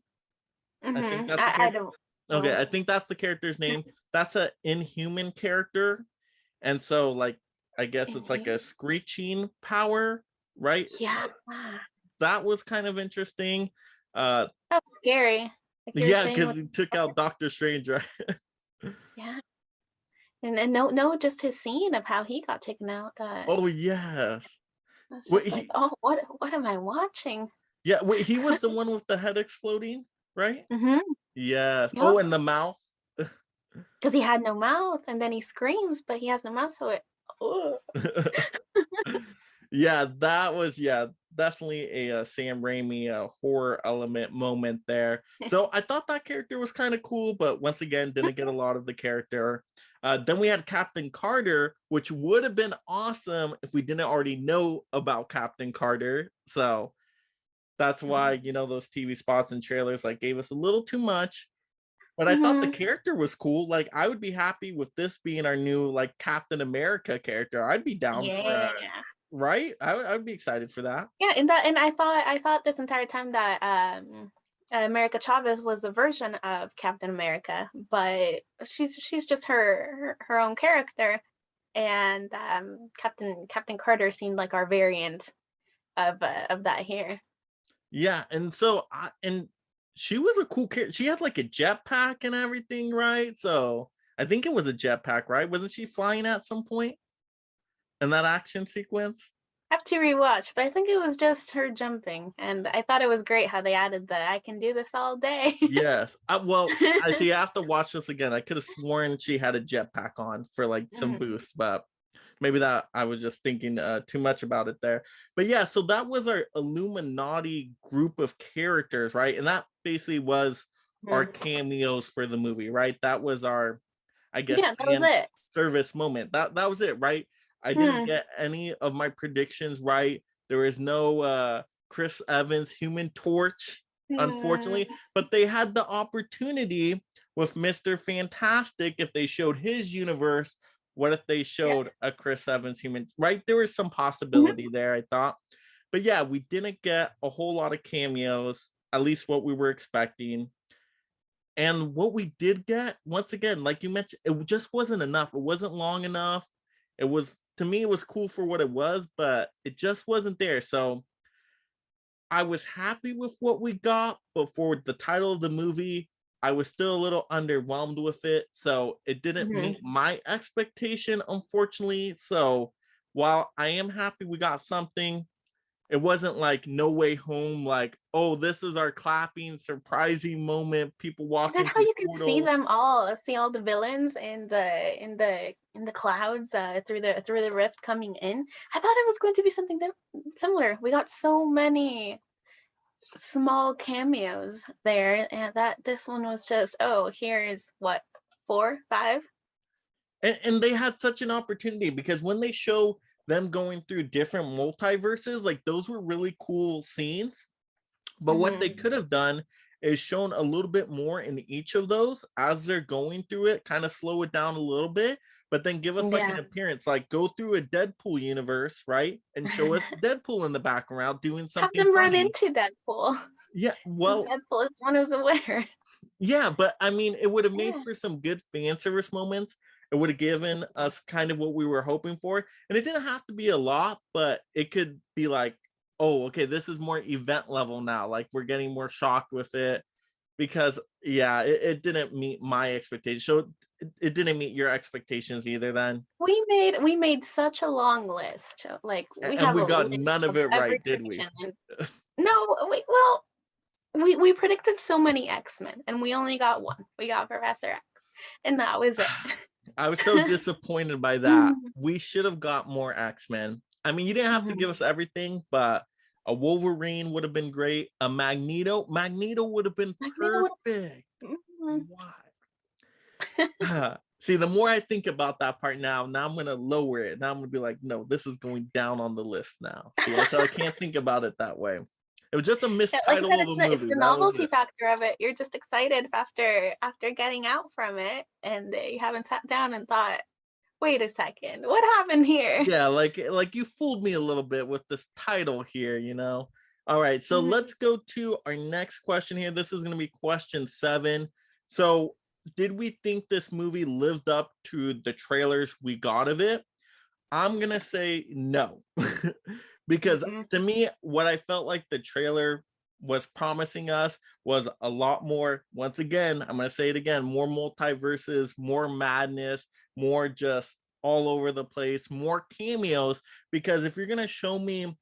I think that's the I character. don't Okay, I know. think that's the character's name. That's an Inhuman character. And so like I guess it's like a screeching power, right? Yeah. That was kind of interesting. That's scary. Like you were Yeah, saying because with, he took out Doctor Strange, right? yeah. And no, just his scene of how he got taken out, that Oh yes. that's Wait, just like, oh, what am I watching? he was the one with the head exploding, right? Mm-hmm. Yes. Yep. Oh, and the mouth. Because he had no mouth, and then he screams, but he has no mouth, so it. Oh. Yeah, that was definitely a Sam Raimi horror element moment there. So I thought that character was kind of cool, but once again didn't get a lot of the character. Then we had Captain Carter, which would have been awesome if we didn't already know about Captain Carter. So that's why, those TV spots and trailers like gave us a little too much. But I thought the Mm-hmm. character was cool. Like I would be happy with this being our new like Captain America character. I'd be down for Yeah. right? I would be excited for that. Yeah, and I thought this entire time that America Chavez was a version of Captain America, but she's just her own character, and Captain Carter seemed like our variant of that here. Yeah, and so and she was a cool character. She had like a jetpack and everything, right? So I think it was a jetpack, right? Wasn't she flying at some point in that action sequence? I have to rewatch, but I think it was just her jumping, and I thought it was great how they added the "I can do this all day." Yes. Well, I see. I have to watch this again. I could have sworn she had a jetpack on for like some Mhm. boost, but maybe that I was just thinking too much about it there. But yeah, so that was our Illuminati group of characters, right? And that basically was our cameos for the movie, right? That was our, I guess, Yeah, that was fan it. service moment. That was it, right? I didn't get any of my predictions right. There was no Chris Evans Human Torch, unfortunately, but they had the opportunity with Mr. Fantastic. If they showed his universe, what if they showed a Chris Evans Human, right? There was some possibility there, I thought. But yeah, we didn't get a whole lot of cameos, at least what we were expecting. And what we did get, once again, like you mentioned, it just wasn't enough. It wasn't long enough. It was, to me, it was cool for what it was, but it just wasn't there. So I was happy with what we got, but for the title of the movie, I was still a little underwhelmed with it. So it didn't meet my expectation, unfortunately. So while I am happy we got something, it wasn't like No Way Home, like, oh, this is our clapping, surprising moment, people And then walking how through you could portals. see all the villains in the clouds through the rift coming in. I thought it was going to be something similar. We got so many small cameos there, and that this one was just, oh, here's what, 4, 5. And they had such an opportunity because when they show them going through different multiverses, like those were really cool scenes. But what they could have done is shown a little bit more in each of those as they're going through it, kind of slow it down a little bit, but then give us like an Yeah. appearance, like go through a Deadpool universe, right? And show us Deadpool in the background doing Have something them run funny. into Deadpool, Yeah, since well, Deadpool is the one who's aware. yeah, but I mean, it would have made Yeah. for some good fan service moments. It would have given us kind of what we were hoping for. And it didn't have to be a lot, but it could be like, oh, okay, this is more event level now. Like we're getting more shocked with it because, yeah, it didn't meet my expectations. So it didn't meet your expectations either then. We made such a long list. Like, we And have we a got list none of of it every right, did we? prediction. And no, well, we predicted so many X-Men, and we only got one. We got Professor X, and that was it. I was so disappointed by that. We should have got more X-Men. I mean, you didn't have to give us everything, but a Wolverine would have been great. A Magneto would have been perfect. Why? See, the more I think about that part now I'm gonna lower it. Now I'm gonna be like, no, this is going down on the list now. See, so I can't think about it that way. It was just a Yeah, like I mistitle said, of a it's movie. the That was novelty it. factor of it. You're just excited after getting out from it, and you haven't sat down and thought, wait a second, what happened here? Yeah, like you fooled me a little bit with this title here, All right, so let's go to our next question here. This is going to be question 7. So, did we think this movie lived up to the trailers we got of it? I'm going to say no. Because to me, what I felt like the trailer was promising us was a lot more, once again, I'm going to say it again, more multiverses, more madness, more just all over the place, more cameos. Because if you're going to show me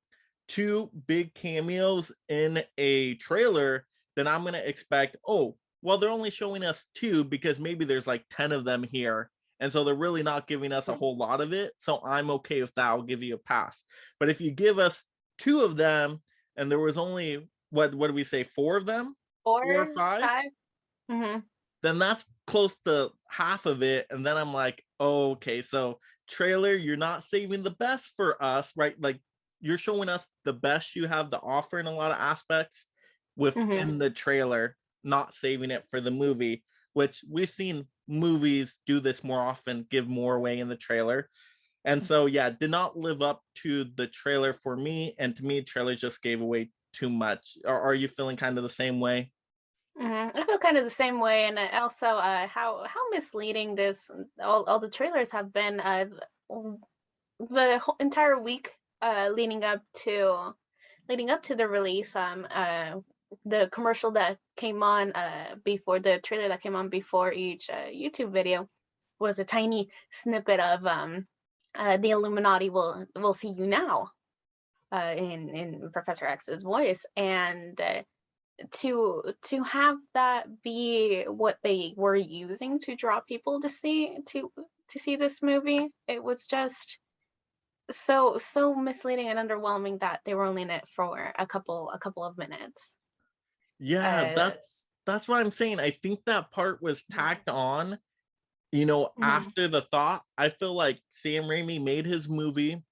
2 big cameos in a trailer, then I'm going to expect, oh, well, they're only showing us 2 because maybe there's like 10 of them here. And so they're really not giving us a whole lot of it. So I'm okay with that. I'll give you a pass. But if you give us 2 of them and there was only, what do we say, 4 of them? 4 or 4, 5? 5. Then that's close to half of it. And then I'm like, oh, okay, so trailer, you're not saving the best for us, right? Like you're showing us the best you have to offer in a lot of aspects within the trailer, not saving it for the movie, which we've seen movies do this more often, give more away in the trailer. And so, yeah, did not live up to the trailer for me. And to me, trailer just gave away too much. Are you feeling kind of the same way? I feel kind of the same way, and also how misleading all the trailers have been. The whole entire week leading up to the release. The commercial that came on before the trailer that came on before each YouTube video was a tiny snippet of the Illuminati will see you now in Professor X's voice, and to have that be what they were using to draw people to see this movie, it was just so misleading and underwhelming that they were only in it for a couple of minutes. Yeah, uh that's what I'm saying. I think that part was tacked on, Mhm. after the thought. I feel like Sam Raimi made his movie,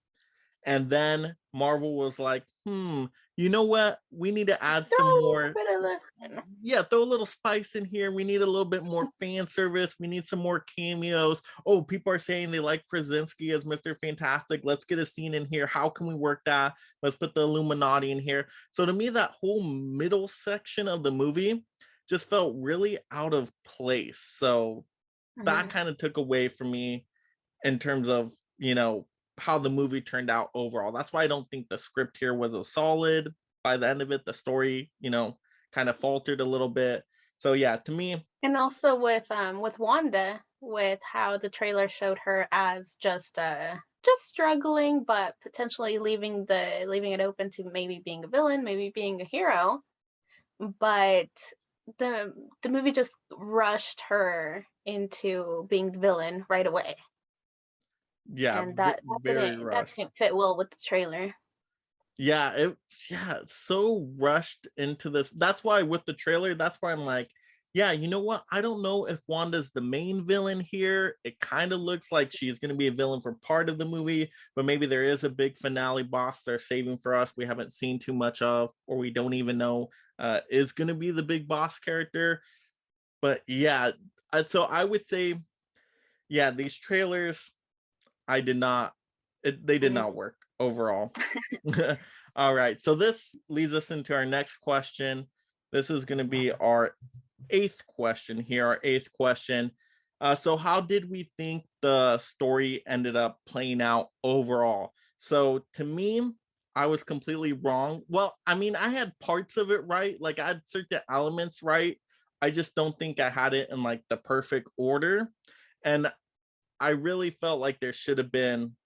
and then Marvel was like, you know what? We need to add Throw some a little more. bit of this in. Yeah, throw a little spice in here. We need a little bit more fan service. We need some more cameos. Oh, people are saying they like Krasinski as Mr. Fantastic. Let's get a scene in here. How can we work that? Let's put the Illuminati in here. So to me, that whole middle section of the movie just felt really out of place. So that Mhm. kind of took away from me in terms of, how the movie turned out overall. That's why I don't think the script here was a solid. By the end of it, the story, kind of faltered a little bit. So yeah, to me, And also with Wanda, with how the trailer showed her as just struggling, but potentially leaving it open to maybe being a villain, maybe being a hero. But the the movie just rushed her into being the villain right away. yeah, And very that rushed. didn't fit well with the trailer. It's so rushed into this. That's why with the trailer, that's why I'm like, yeah, you know what? I don't know if Wanda's the main villain here. It kind of looks like she's going to be a villain for part of the movie, but maybe there is a big finale boss they're saving for us we haven't seen too much of, or we don't even know is going to be the big boss character. But yeah, so I would say, yeah, these trailers, I did not, they did Mhm. not work overall. All right. So this leads us into our next question. This is going to be our eighth question here. Our eighth question. So, how did we think the story ended up playing out overall? So, to me, I was completely wrong. Well, I mean, I had parts of it right. Like, I had certain elements right. I just don't think I had it in like the perfect order. And I really felt like there should have been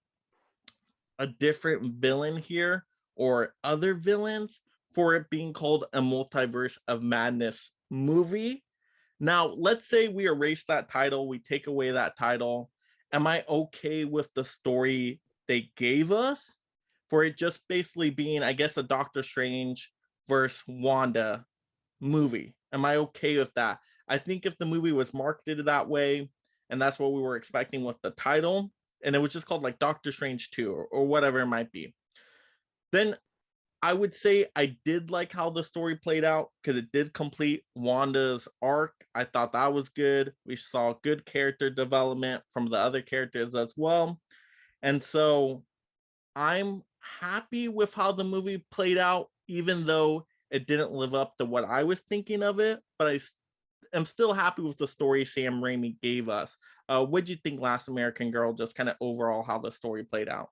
a different villain here or other villains for it being called a Multiverse of Madness movie. Now, let's say we erase that title, we take away that title. Am I okay with the story they gave us for it just basically being, I guess, a Doctor Strange versus Wanda movie? Am I okay with that? I think if the movie was marketed that way, and that's what we were expecting with the title, and it was just called like Doctor Strange 2 or whatever it might be, then I would say I did like how the story played out because it did complete Wanda's arc. I thought that was good. We saw good character development from the other characters as well. And so I'm happy with how the movie played out, even though it didn't live up to what I was thinking of it. But am still happy with the story Sam Raimi gave us. What do you think, Last American Girl, just kind of overall how the story played out?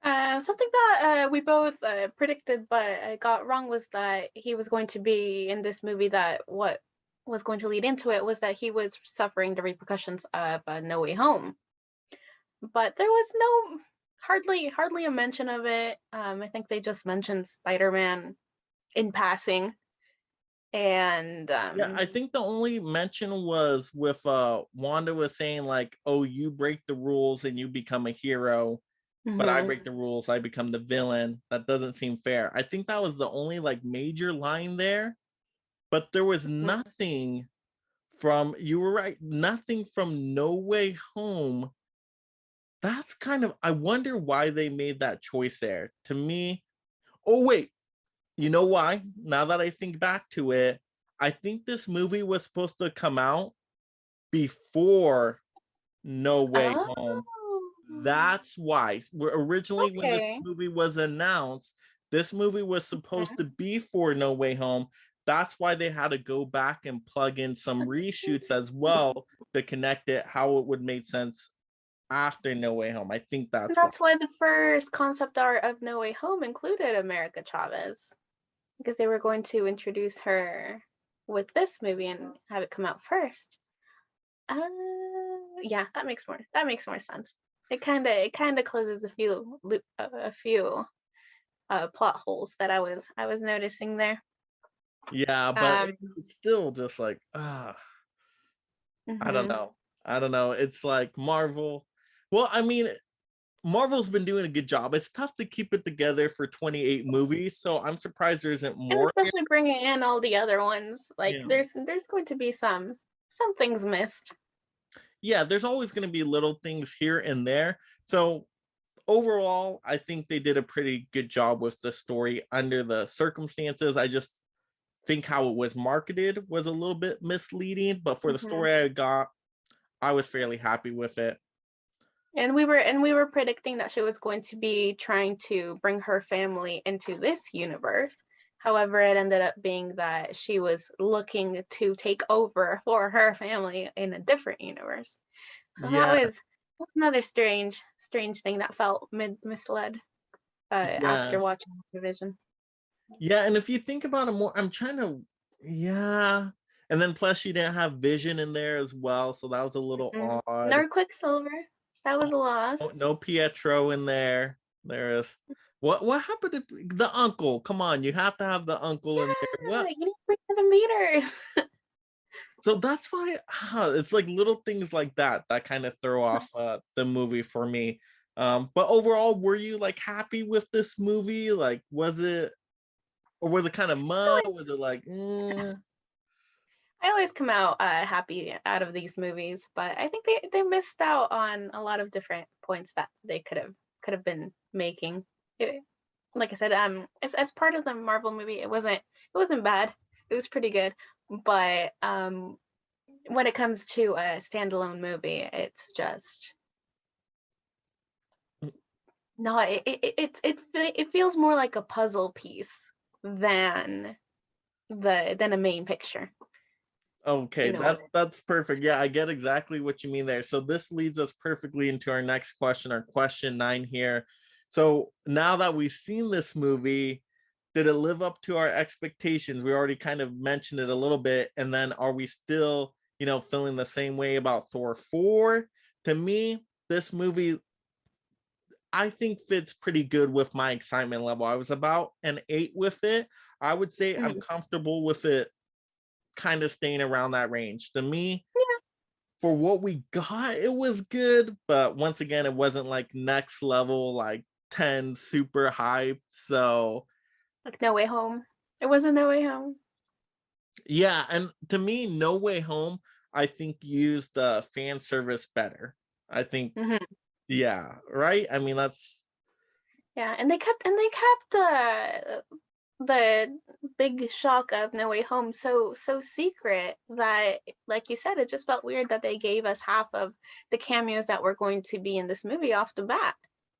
Something that we both predicted but I got wrong was that he was going to be in this movie. That what was going to lead into it was that he was suffering the repercussions of No Way Home. But there was no hardly a mention of it. I think they just mentioned Spider-Man in passing, and Yeah, I think the only mention was with Wanda was saying like, "Oh, you break the rules and you become a hero, but I mhm, break the rules, I become the villain. That doesn't seem fair." I think that was the only like major line there, but there was mhm. nothing from, you were right, nothing from No Way Home. That's kind of, I wonder why they made that choice there. To me, oh wait, you know why? Now that I think back to it, I think this movie was supposed to come out before No Way Oh, Home. That's why. Originally, when this okay. movie was announced, this movie was supposed to Mhm. be for No Way Home. That's why they had to go back and plug in some reshoots as well to connect it how it would make sense after No Way Home. I think And that's why. that's why the first concept art of No Way Home included America Chavez, because they were going to introduce her with this movie and have it come out first. Uh, yeah, that makes more sense. It kind of closes a few a few plot holes that I was noticing there. Yeah, but Um, it's still just like, I don't mhm. know. I don't know. It's like Marvel. Well, I mean, Marvel's been doing a good job. It's tough to keep it together for 28 movies, so I'm surprised there isn't And more here. especially bringing in all the other ones, like Yeah. there's going to be some things missed. Yeah, there's always going to be little things here and there. So overall, I think they did a pretty good job with the story under the circumstances. I just think how it was marketed was a little bit misleading, but for the Hmm. story I got, I was fairly happy with it. And we were predicting that she was going to be trying to bring her family into this universe. However, it ended up being that she was looking to take over for her family in a different universe. So Yeah, that's another strange thing that felt misled after yes. watching the division. Yeah, and if you think about it more, I'm trying to, yeah. And then plus she didn't have Vision in there as well, so that was a little odd. Nor Quicksilver. That was a loss. No Pietro in there. There is what happened to the uncle? Come on, you have to have the uncle in there. Yeah, What? you need to bring the meters. So that's why it's like little things like that that kind of throw off the movie for me. But overall, were you like happy with this movie? Like, was it, or was it kind of mud? always Was it like, I always come out happy out of these movies, but I think they missed out on a lot of different points that they could have been making. Like I said, as part of the Marvel movie, it wasn't bad. It was pretty good, but when it comes to a standalone movie, it's just no. It feels more like a puzzle piece than a main picture. okay, You know. that's perfect. Yeah, I get exactly what you mean there. So this leads us perfectly into our next question, our question 9 here. So now that we've seen this movie, did it live up to our expectations? We already kind of mentioned it a little bit, and then are we still, feeling the same way about Thor 4? To me, this movie I think fits pretty good with my excitement level. I was about an 8 with it. I would say I'm Mhm. comfortable with it kind of staying around that range. To me, Yeah, for what we got, it was good, but once again, it wasn't like next level, like 10 super hype. So like No Way Home. It wasn't No Way Home. yeah, and to me, No Way Home, I think used the fan service better. I think, Hmm. yeah, right. I mean, that's Yeah, and they kept the big shock of No Way Home so secret that, like you said, it just felt weird that they gave us half of the cameos that were going to be in this movie off the bat.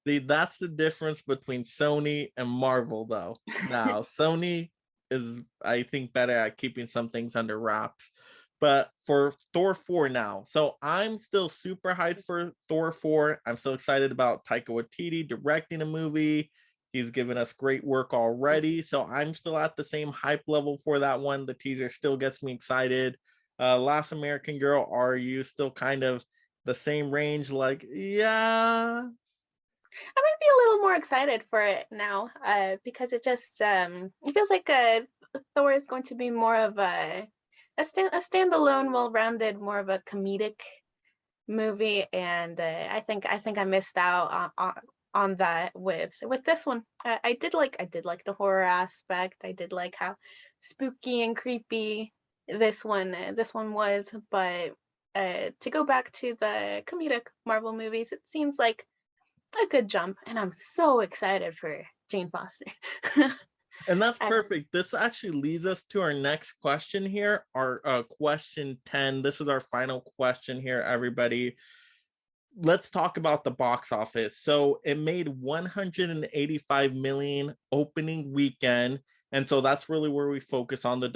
that's the difference between Sony and Marvel, though. Now, Sony is, I think, better at keeping some things under wraps. But for Thor 4 now, so I'm still super hyped for Thor 4. I'm so excited about Taika Waititi directing a movie. He's given us great work already. So I'm still at the same hype level for that one. The teaser still gets me excited. Last American Girl, are you still kind of the same range? Like, yeah, I might be a little more excited for it now, because it feels like Thor is going to be more of a standalone, well-rounded, more of a comedic movie, and I think I missed out on that with this one. I did like the horror aspect. I did like how spooky and creepy this one was, but to go back to the comedic Marvel movies, it seems like a good jump, and I'm so excited for Jane Foster. and that's I, perfect. This actually leads us to our next question here, our question 10. This is our final question here, everybody. Let's talk about the box office. So it made 185 million opening weekend. And so that's really where we focus on the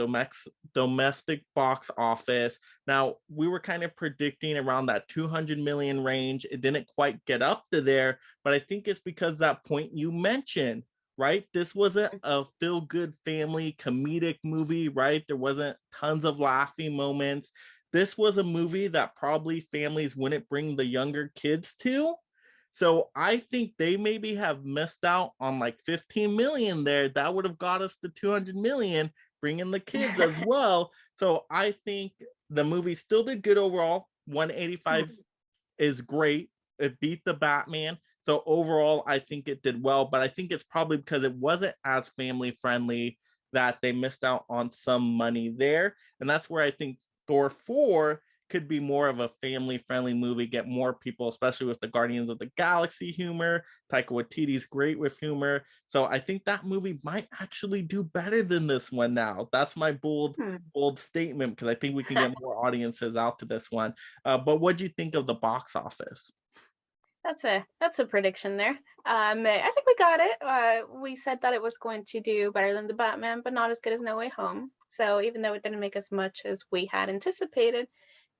domestic box office. Now, we were kind of predicting around that 200 million range. It didn't quite get up to there, but I think it's because that point you mentioned, right? This wasn't a feel good family comedic movie, right? There wasn't tons of laughing moments. This was a movie that probably families wouldn't bring the younger kids to. So I think they maybe have missed out on like 15 million there. That would have got us to 200 million, bringing the kids as well. So I think the movie still did good overall. 185 is great. It beat the Batman. So overall, I think it did well, but I think it's probably because it wasn't as family friendly that they missed out on some money there. And that's where I think Thor 4 could be more of a family friendly movie, get more people, especially with the Guardians of the Galaxy humor. Taika Waititi's great with humor. So I think that movie might actually do better than this one now. That's my bold statement because I think we can get more audiences out to this one. But what do you think of the box office? That's a prediction there. I think we got it. We said that it was going to do better than the Batman, but not as good as No Way Home. So even though it didn't make as much as we had anticipated,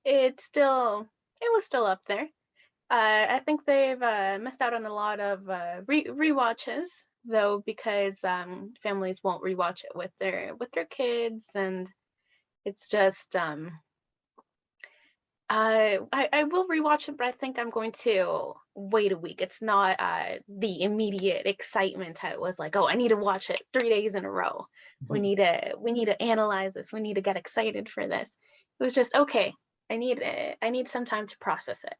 it was still up there. I think they've missed out on a lot of rewatches though, because families won't rewatch it with their kids, and it's just I will rewatch it, but I think I'm going to wait a week. It's not the immediate excitement how it was like, oh, I need to watch it 3 days in a row. We need to analyze this. We need to get excited for this. It was just okay. I need some time to process it.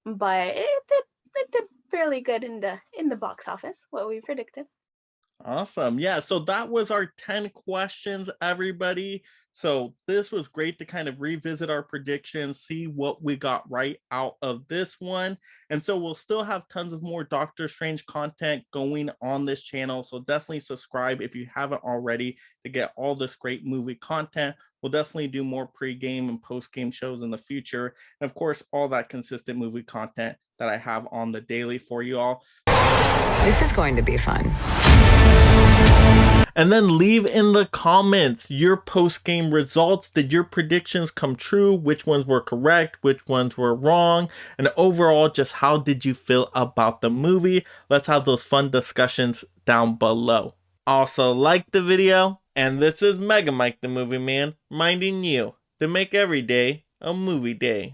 But it did fairly good in the box office, what we predicted. Awesome. Yeah. So that was our 10 questions, everybody. So this was great to kind of revisit our predictions, see what we got right out of this one. And so we'll still have tons of more Doctor Strange content going on this channel. So definitely subscribe if you haven't already to get all this great movie content. We'll definitely do more pre-game and post-game shows in the future. And of course, all that consistent movie content that I have on the daily for you all. This is going to be fun. And then leave in the comments your post-game results. Did your predictions come true? Which ones were correct? Which ones were wrong? And overall, just how did you feel about the movie? Let's have those fun discussions down below. Also, like the video. And this is Mega Mike the Movie Man, reminding you to make every day a movie day.